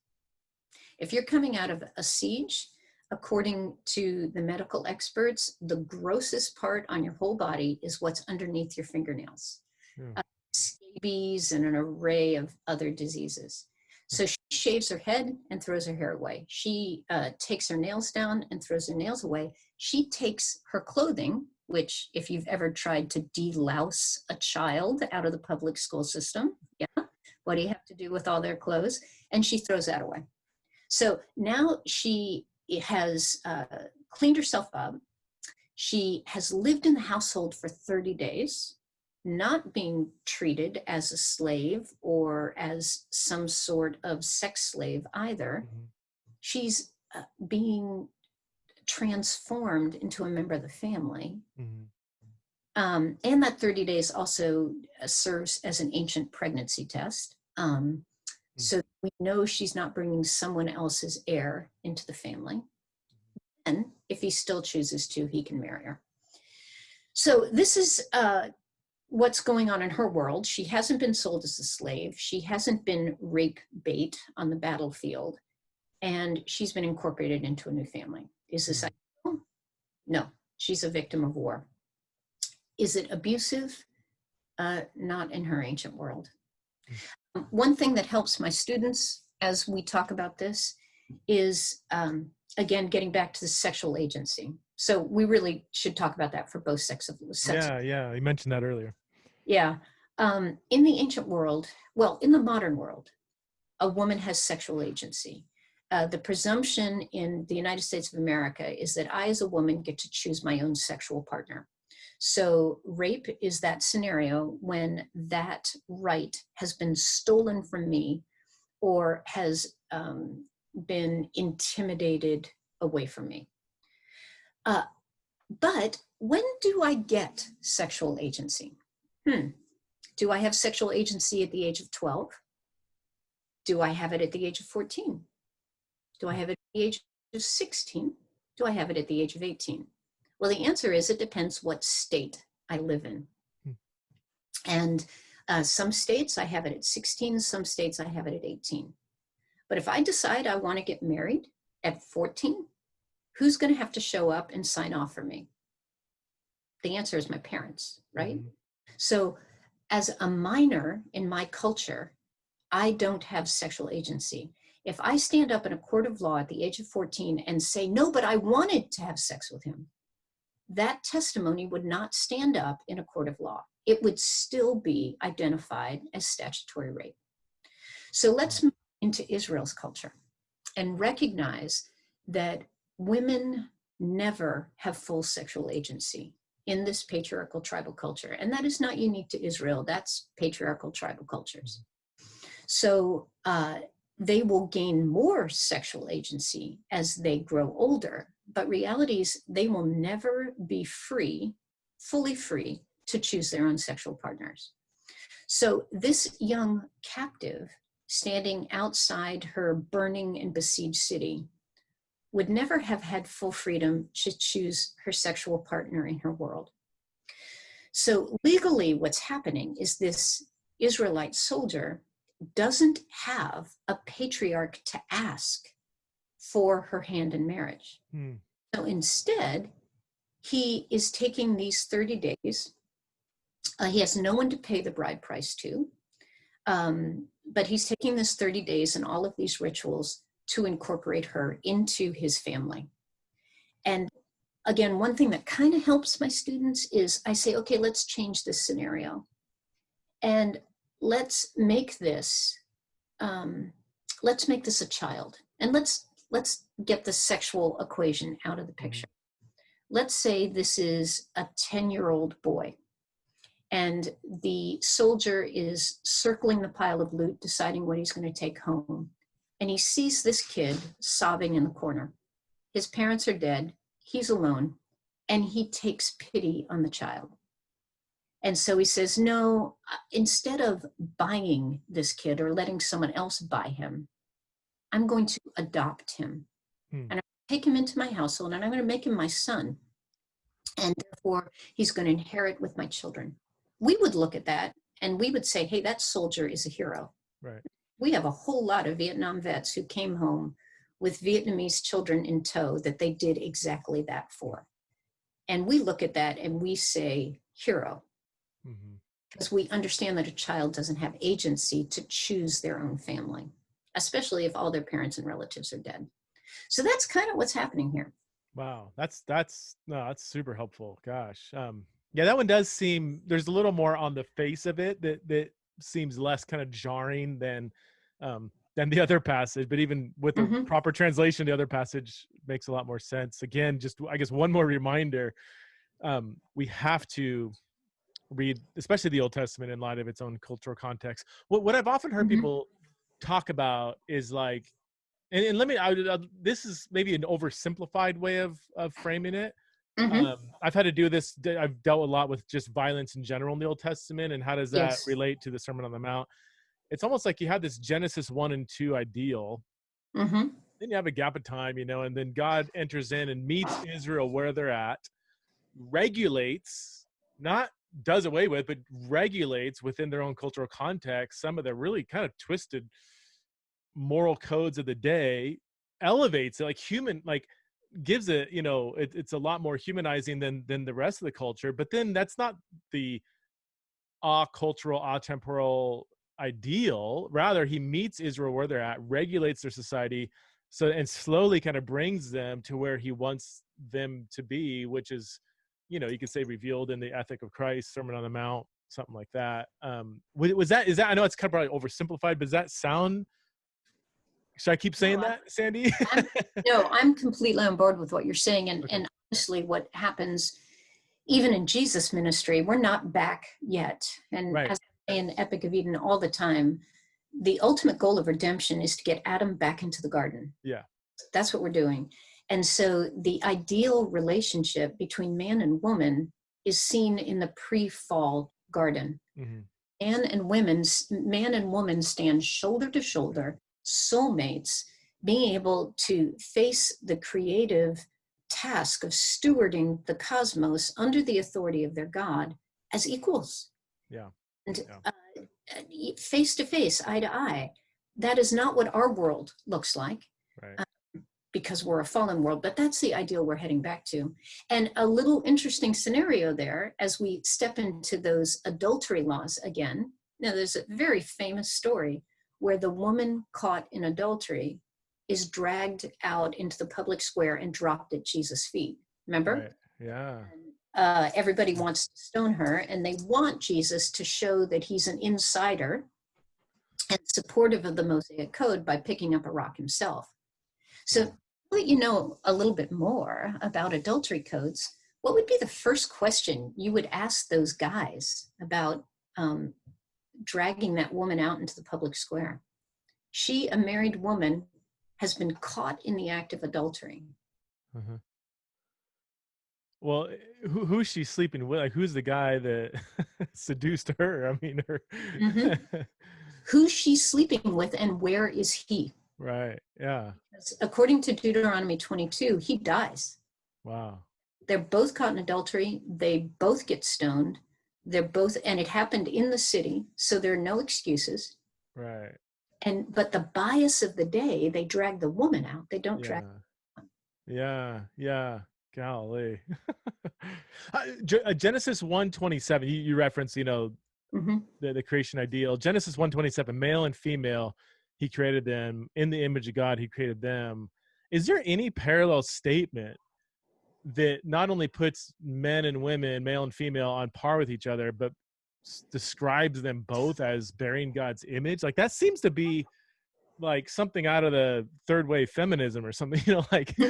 If you're coming out of a siege, according to the medical experts, the grossest part on your whole body is what's underneath your fingernails. Scabies and an array of other diseases. So she shaves her head and throws her hair away. She takes her nails down and throws her nails away. She takes her clothing, which if you've ever tried to delouse a child out of the public school system, what do you have to do with all their clothes? And she throws that away. So now she has cleaned herself up. She has lived in the household for 30 days, not being treated as a slave or as some sort of sex slave either. She's being transformed into a member of the family. And that 30 days also serves as an ancient pregnancy test. So we know she's not bringing someone else's heir into the family. And if he still chooses to, he can marry her. So this is what's going on in her world. She hasn't been sold as a slave. She hasn't been rape bait on the battlefield. And she's been incorporated into a new family. Is this ideal? No, she's a victim of war. Is it abusive? Not in her ancient world. One thing that helps my students as we talk about this is, again, getting back to the sexual agency. So we really should talk about that for both sexes. Yeah, you mentioned that earlier. Yeah. In the ancient world, well, in the modern world, a woman has sexual agency. The presumption in the United States of America is that I, as a woman, get to choose my own sexual partner. So rape is that scenario when that right has been stolen from me or has been intimidated away from me. But when do I get sexual agency? Do I have sexual agency at the age of 12? Do I have it at the age of 14? Do I have it at the age of 16? Do I have it at the age of 18? Well, the answer is it depends what state I live in. And some states I have it at 16, some states I have it at 18. But if I decide I want to get married at 14, who's going to have to show up and sign off for me? The answer is my parents, right? So as a minor in my culture, I don't have sexual agency. If I stand up in a court of law at the age of 14 and say, no, but I wanted to have sex with him, that testimony would not stand up in a court of law. It would still be identified as statutory rape. So let's move into Israel's culture and recognize that women never have full sexual agency in this patriarchal tribal culture. And that is not unique to Israel. That's patriarchal tribal cultures. So they will gain more sexual agency as they grow older, but reality is they will never be free, fully free, to choose their own sexual partners. So this young captive standing outside her burning and besieged city would never have had full freedom to choose her sexual partner in her world. So legally what's happening is this Israelite soldier doesn't have a patriarch to ask for her hand in marriage. So instead, he is taking these 30 days. He has no one to pay the bride price to, but he's taking this 30 days and all of these rituals to incorporate her into his family. And again, one thing that kind of helps my students is I say, okay, let's change this scenario. And let's make this a child. And let's get the sexual equation out of the picture. Let's say this is a 10-year-old boy. And the soldier is circling the pile of loot, deciding what he's going to take home. And he sees this kid sobbing in the corner. His parents are dead. He's alone. And he takes pity on the child. And so he says, no, instead of buying this kid or letting someone else buy him, I'm going to adopt him. And I'm going to take him into my household and I'm going to make him my son. And therefore, he's going to inherit with my children. We would look at that and we would say, hey, that soldier is a hero. Right. We have a whole lot of Vietnam vets who came home with Vietnamese children in tow that they did exactly that for. And we look at that and we say, hero. Because we understand that a child doesn't have agency to choose their own family, especially if all their parents and relatives are dead. So that's kind of what's happening here. Wow, that's super helpful. Gosh, yeah, that one does seem, there's a little more on the face of it that seems less kind of jarring than the other passage. But even with the proper translation, the other passage makes a lot more sense. Again, just I guess one more reminder: we have to read, especially the Old Testament, in light of its own cultural context. What I've often heard people talk about is like, and let me, this is maybe an oversimplified way of framing it. I've had to do this. I've dealt a lot with just violence in general in the Old Testament, and how does that relate to the Sermon on the Mount? It's almost like you have this Genesis 1 and 2 ideal. Then you have a gap of time, and then God enters in and meets Israel where they're at, regulates, not does away with, but regulates within their own cultural context some of the really kind of twisted moral codes of the day, elevates it, like gives it, it's a lot more humanizing than the rest of the culture. But then that's not the cultural, temporal ideal. Rather, he meets Israel where they're at, regulates their society, and slowly kind of brings them to where he wants them to be, which is, you could say revealed in the ethic of Christ, Sermon on the Mount, something like that. Is that, I know it's kind of probably oversimplified, but does that sound, should I keep saying that, Sandy? I'm completely on board with what you're saying. And, Okay. and honestly, what happens even in Jesus' ministry, we're not back yet. And Right. as I say in Epoch of Eden all the time, the ultimate goal of redemption is to get Adam back into the garden. Yeah. That's what we're doing. And so the ideal relationship between man and woman is seen in the pre-fall garden. Mm-hmm. Man and woman stand shoulder to shoulder, soulmates, being able to face the creative task of stewarding the cosmos under the authority of their God as equals. Yeah. And face to face, eye to eye. That is not what our world looks like. Right. Because we're a fallen world, but that's the ideal we're heading back to. And a little interesting scenario there, as we step into those adultery laws again. Now, there's a very famous story where the woman caught in adultery is dragged out into the public square and dropped at Jesus' feet. Remember? Right. Yeah. Everybody wants to stone her, and they want Jesus to show that he's an insider and supportive of the Mosaic Code by picking up a rock himself. So, now that you know a little bit more about adultery codes, what would be the first question you would ask those guys about dragging that woman out into the public square? She, a married woman, has been caught in the act of adultery. Uh-huh. Well, who's she sleeping with? Like, who's the guy that seduced her? I mean, her. Mm-hmm. Who's she sleeping with, and where is he? Right. Yeah. According to Deuteronomy 22, he dies. Wow. They're both caught in adultery. They both get stoned. And it happened in the city, so there are no excuses. Right. But the bias of the day, they drag the woman out. They don't drag. Yeah. Yeah. Golly. Genesis 1:27. You reference, Mm-hmm. the creation ideal. Genesis 1:27. Male and female, he created them in the image of God. He created them. Is there any parallel statement that not only puts men and women, male and female, on par with each other, but describes them both as bearing God's image? Like, that seems to be like something out of the third wave feminism or something,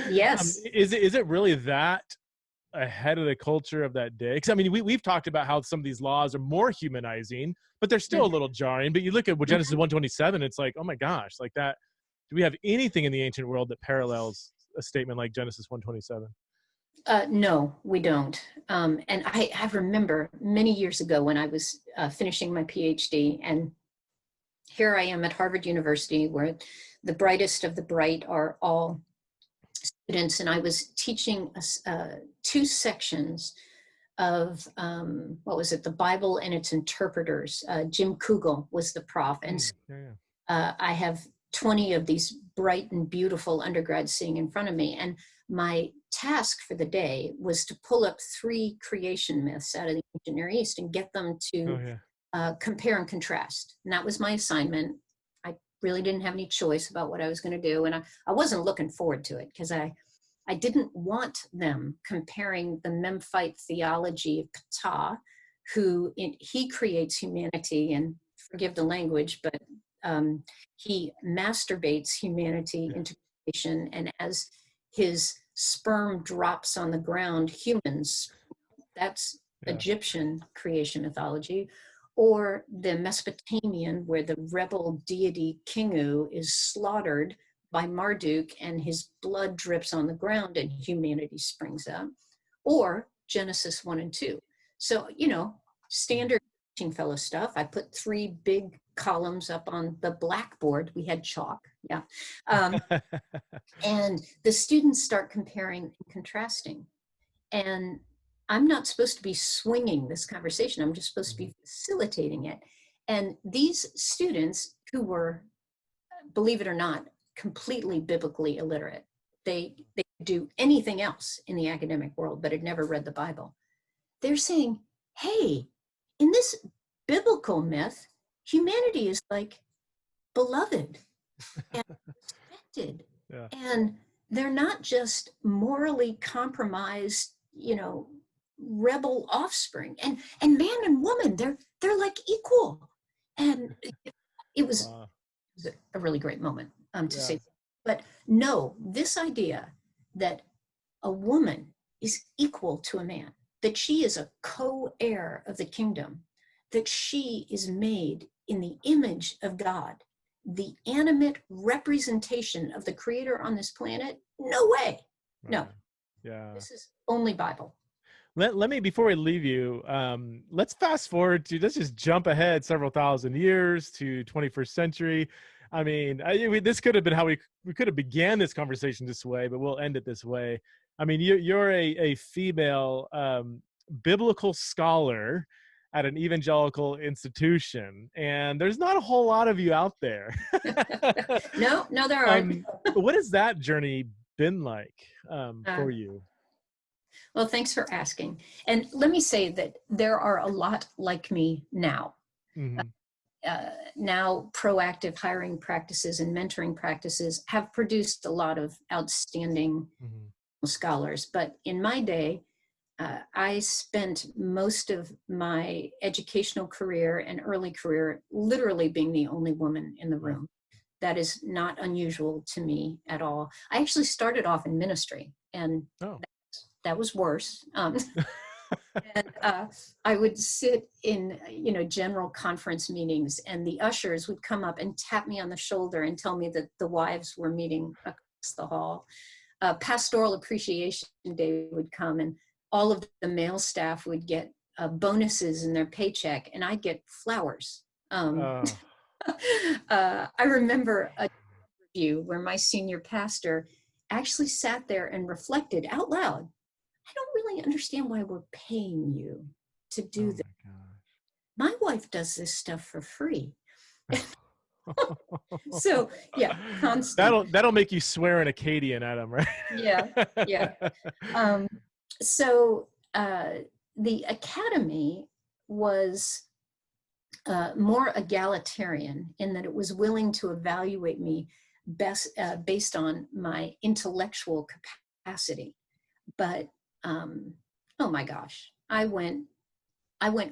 Yes. Is it really that ahead of the culture of that day? Because I mean, we've talked about how some of these laws are more humanizing, but they're still a little jarring. But you look at what Genesis 1:27, it's like, oh my gosh, like that. Do we have anything in the ancient world that parallels a statement like Genesis 1:27? No, we don't. And I remember many years ago when I was finishing my PhD, and here I am at Harvard University, where the brightest of the bright are all students, and I was teaching 2 sections of the Bible and its interpreters. Jim Kugel was the prof, and I have 20 of these bright and beautiful undergrads sitting in front of me, and my task for the day was to pull up 3 creation myths out of the ancient Near East and get them to compare and contrast. And that was my assignment. I really didn't have any choice about what I was going to do, and I wasn't looking forward to it, because I didn't want them comparing the Memphite theology of Ptah, he creates humanity, and forgive the language, but he masturbates humanity into creation, and as his sperm drops on the ground, humans, that's Egyptian creation mythology. Or the Mesopotamian, where the rebel deity Kingu is slaughtered by Marduk and his blood drips on the ground and humanity springs up. Or Genesis 1 and 2. So, standard teaching fellow stuff. I put 3 big columns up on the blackboard. We had chalk. Yeah. And the students start comparing and contrasting. And I'm not supposed to be swinging this conversation. I'm just supposed to be facilitating it. And these students, who were, believe it or not, completely biblically illiterate, they do anything else in the academic world, but had never read the Bible. They're saying, hey, in this biblical myth, humanity is like beloved and respected. Yeah. And they're not just morally compromised, rebel offspring. And man and woman, they're like equal. And it was a really great moment to say. But no, this idea that a woman is equal to a man, that she is a co-heir of the kingdom, that she is made in the image of God, the animate representation of the creator on this planet, no way. No. Yeah. This is only Bible. Let me, before we leave you, let's fast forward let's just jump ahead several thousand years to 21st century. I mean, this could have been how we could have began this conversation this way, but we'll end it this way. I mean, you're a female biblical scholar at an evangelical institution, and there's not a whole lot of you out there. No, there aren't. What has that journey been like for you? Well, thanks for asking. And let me say that there are a lot like me now. Mm-hmm. Now, proactive hiring practices and mentoring practices have produced a lot of outstanding scholars. But in my day, I spent most of my educational career and early career literally being the only woman in the room. That is not unusual to me at all. I actually started off in ministry, and that was worse. And I would sit in, general conference meetings, and the ushers would come up and tap me on the shoulder and tell me that the wives were meeting across the hall. Pastoral Appreciation Day would come, and all of the male staff would get bonuses in their paycheck, and I'd get flowers. I remember a review where my senior pastor actually sat there and reflected out loud, I don't really understand why we're paying you to do this. My wife does this stuff for free. So yeah, constant. That'll make you swear in Akkadian at him, right? Yeah. So the academy was more egalitarian in that it was willing to evaluate me based on my intellectual capacity. But oh my gosh, I went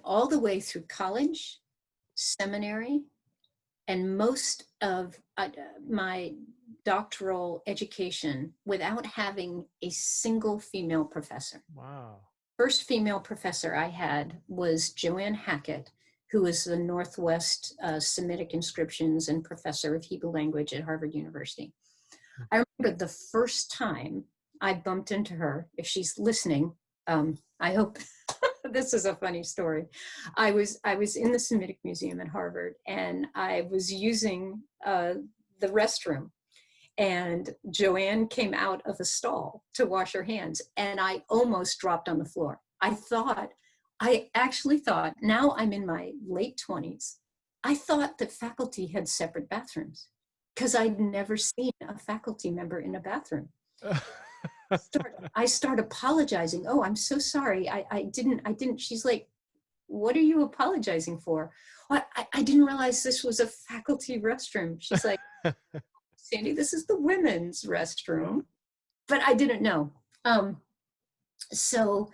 all the way through college, seminary, and most of my doctoral education without having a single female professor. Wow. First female professor I had was Joanne Hackett, who was the Northwest Semitic Inscriptions and professor of Hebrew language at Harvard University. I remember the first time I bumped into her. If she's listening, I hope this is a funny story. I was in the Semitic Museum at Harvard, and I was using the restroom, and Joanne came out of the stall to wash her hands, and I almost dropped on the floor. I actually thought, now I'm in my late 20s, I thought that faculty had separate bathrooms because I'd never seen a faculty member in a bathroom. I start apologizing. Oh, I'm so sorry. I didn't. She's like, what are you apologizing for? Well, I didn't realize this was a faculty restroom. She's like, Sandy, this is the women's restroom. But I didn't know. So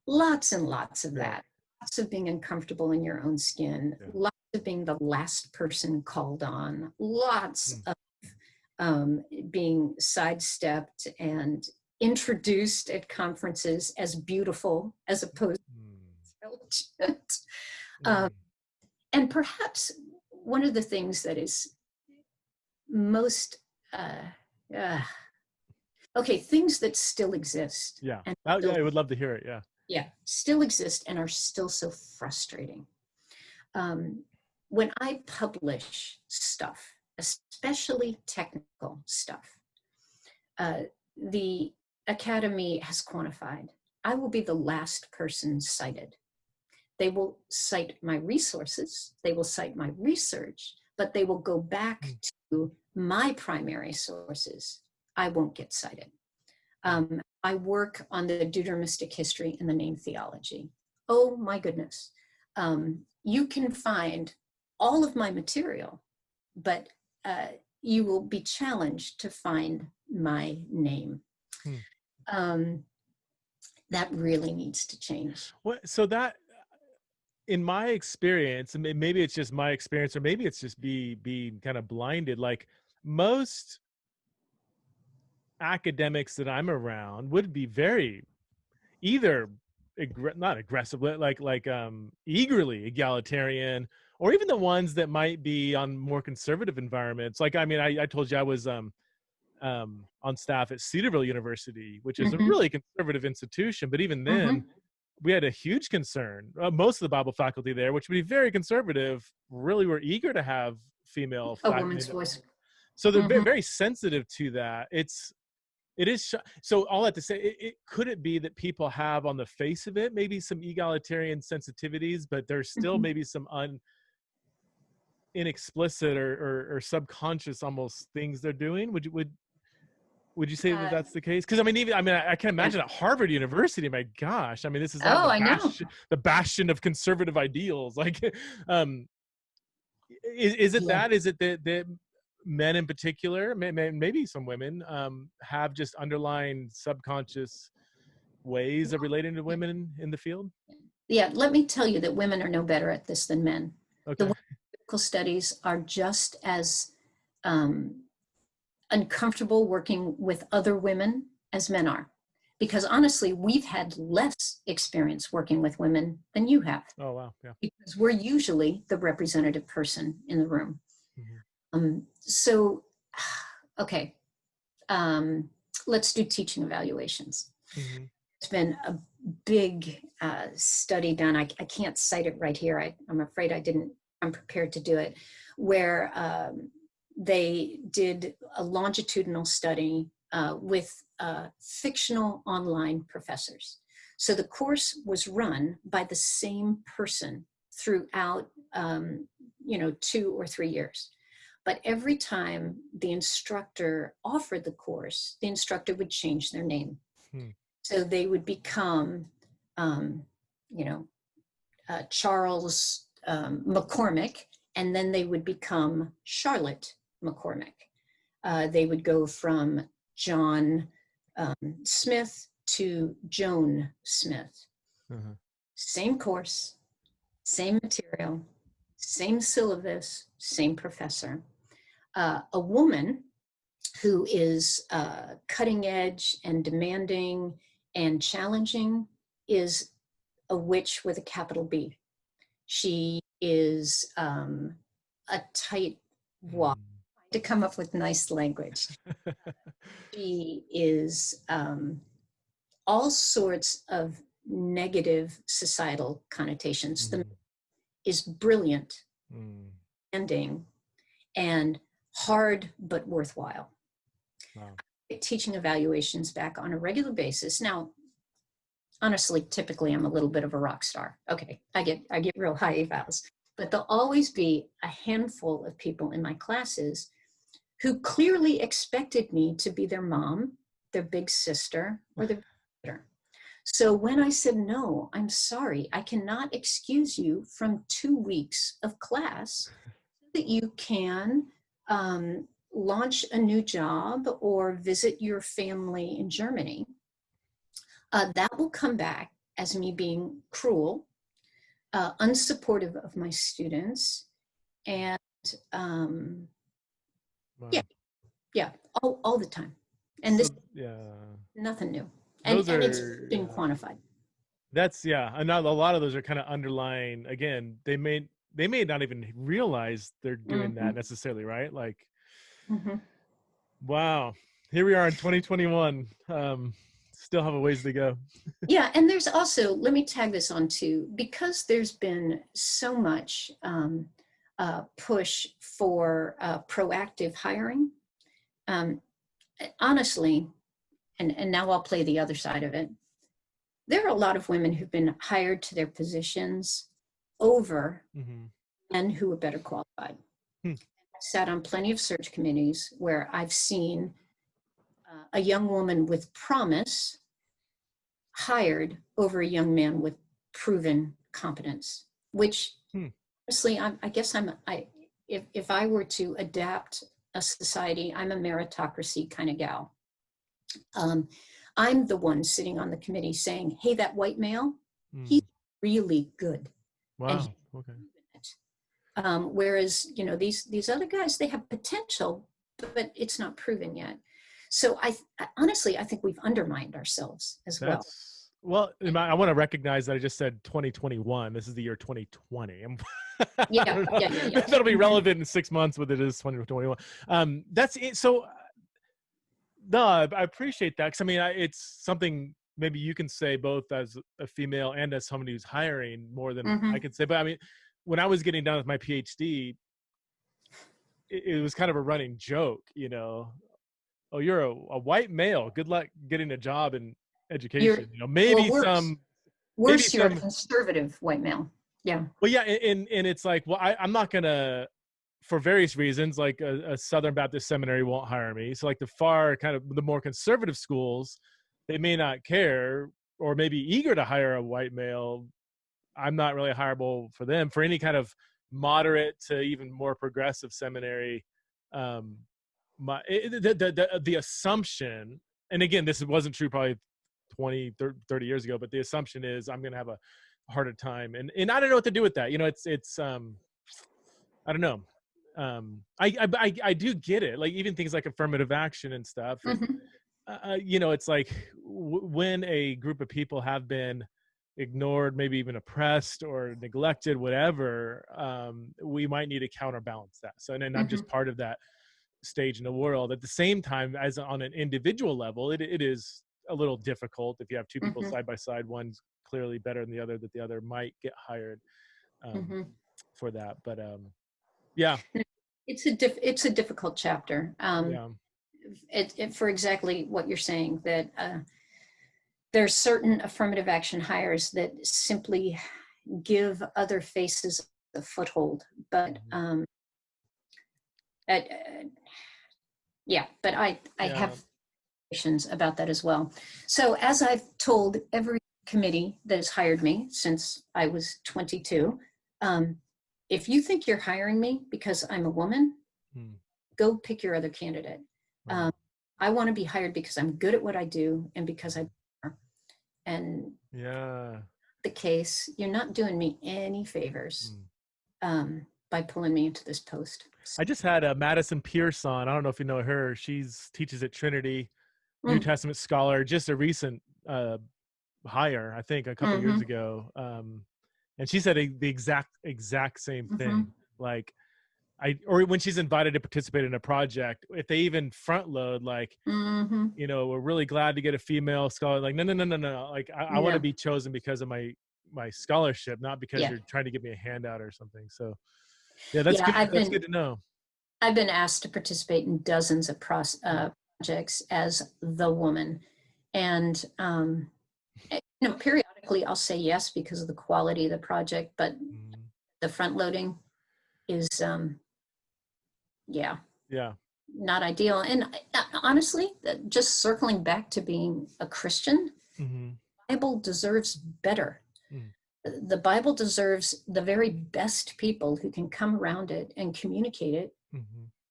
lots and lots of that. Lots of being uncomfortable in your own skin. Lots of being the last person called on. Lots of being sidestepped and introduced at conferences as beautiful as opposed to intelligent. And perhaps one of the things that is most things that still exist. Yeah, I would love to hear it. Yeah, still exist and are still so frustrating. When I publish stuff, especially technical stuff, the Academy has quantified, I will be the last person cited. They will cite my resources, they will cite my research, but they will go back to my primary sources. I won't get cited. I work on the deuteromistic history and the name theology. Oh my goodness. You can find all of my material, but you will be challenged to find my name. That really needs to change. So that, in my experience, and maybe it's just my experience, or maybe it's just being kind of blinded, like most academics that I'm around would be very either not aggressive, like eagerly egalitarian, or even the ones that might be on more conservative environments. Like, I mean, I told you I was on staff at Cedarville University, which is a really conservative institution, but even then we had a huge concern. Most of the Bible faculty there, which would be very conservative, really were eager to have female a woman's voice. So they're very sensitive to that. It is. So all that to say, could it be that people have on the face of it maybe some egalitarian sensitivities, but there's still maybe some inexplicit or subconscious almost things they're doing? Would you say that that's the case? Because I mean, I can't imagine at Harvard University. My gosh, I mean, this is like the bastion of conservative ideals. Like, is it that? Is it that men in particular, maybe some women, have just underlying subconscious ways of relating to women in the field? Yeah, let me tell you that women are no better at this than men. Okay. The biblical studies are just as uncomfortable working with other women as men are. Because honestly, we've had less experience working with women than you have. Oh, wow. Yeah. Because we're usually the representative person in the room. So, okay, let's do teaching evaluations. It's been a big study done. I can't cite it right here. I'm afraid I'm prepared to do it, where they did a longitudinal study with fictional online professors. So the course was run by the same person throughout, 2 or 3 years. But every time the instructor offered the course, the instructor would change their name. So they would become, Charles McCormick, and then they would become Charlotte McCormick. They would go from John Smith to Joan Smith. Same course, same material, same syllabus, same professor. A woman who is cutting edge and demanding and challenging is a witch with a capital B. She is a tight wad, to come up with nice language. She is all sorts of negative societal connotations. The is brilliant, ending, and hard but worthwhile. Wow. Teaching evaluations back on a regular basis. Now, honestly, typically I'm a little bit of a rock star. Okay, I get real high evals, but there'll always be a handful of people in my classes who clearly expected me to be their mom, their big sister, or their brother. So when I said, no, I'm sorry, I cannot excuse you from 2 weeks of class so that you can launch a new job or visit your family in Germany, that will come back as me being cruel, unsupportive of my students, and all the time. And this, nothing new. And it's been quantified. That's, and now a lot of those are kind of underlying, again, they may not even realize they're doing that necessarily, right? Like, wow, here we are in 2021. Still have a ways to go. Yeah, and there's also, let me tag this on too, because there's been so much push for proactive hiring. Honestly, and now I'll play the other side of it. There are a lot of women who've been hired to their positions over men who are better qualified. I've sat on plenty of search committees where I've seen a young woman with promise hired over a young man with proven competence, which honestly, if I were to adapt a society, I'm a meritocracy kind of gal. I'm the one sitting on the committee saying, hey, that white male, he's really good. Wow. Okay. Whereas, these other guys, they have potential, but it's not proven yet. So I honestly think we've undermined ourselves as well. Well, I want to recognize that I just said 2021. This is the year 2020. Yeah. That'll be relevant in 6 months when it is 2021. That's it. So, no, I appreciate that. Cause I mean, it's something maybe you can say both as a female and as somebody who's hiring more than I can say. But I mean, when I was getting done with my PhD, it was kind of a running joke, oh, you're a white male. Good luck getting a job in education. Maybe worse, you're a conservative white male. Yeah. Well, yeah, and it's like, well, I'm not gonna, for various reasons, like a Southern Baptist seminary won't hire me. So like the more conservative schools, they may not care or maybe eager to hire a white male. I'm not really hireable for them. For any kind of moderate to even more progressive seminary, the assumption, and again, this wasn't true probably 20, 30 years ago, but the assumption is I'm going to have a harder time. And I don't know what to do with that. It's I don't know. I do get it. Like even things like affirmative action and stuff. It's like when a group of people have been ignored, maybe even oppressed or neglected, whatever, we might need to counterbalance that. So, and I'm just part of that stage in the world. At the same time, as on an individual level, it is a little difficult if you have two people side by side. One's clearly better than the other, that the other might get hired for that. But yeah, it's a difficult chapter. Yeah. For exactly what you're saying, that there's certain affirmative action hires that simply give other faces a foothold, but but I have questions about that as well. So as I've told every committee that has hired me since I was 22, if you think you're hiring me because I'm a woman, go pick your other candidate. I want to be hired because I'm good at what I do and because I and the case, you're not doing me any favors by pulling me into this post. I just had Madison Pierce on. I don't know if you know her. She's teaches at Trinity, New Testament scholar, just a recent hire, I think a couple years ago. And she said the exact same thing. Like or when she's invited to participate in a project, if they even front load, like, we're really glad to get a female scholar. Like, no. Like, I want to be chosen because of my scholarship, not because you're trying to give me a handout or something. So, that's good. That's good to know. I've been asked to participate in dozens of projects as the woman, and periodically I'll say yes because of the quality of the project, but the front loading is not ideal. And honestly, just circling back to being a Christian, the Bible deserves better. The Bible deserves the very best people who can come around it and communicate it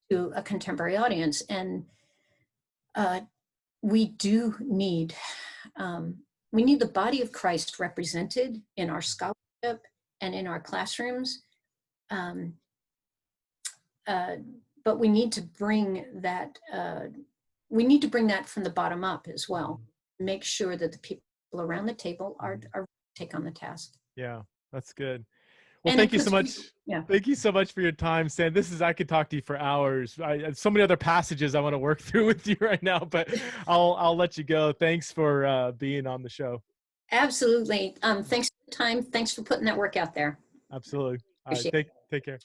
to a contemporary audience. And we do need the body of Christ represented in our scholarship and in our classrooms. But we need to bring that. We need to bring that from the bottom up as well. Make sure that the people around the table are take on the task. Yeah, that's good. Well, thank you so much. Thank you so much for your time, Stan. I could talk to you for hours. So many other passages I want to work through with you right now, but I'll let you go. Thanks for being on the show. Absolutely. Thanks for the time. Thanks for putting that work out there. Absolutely. All right, take care.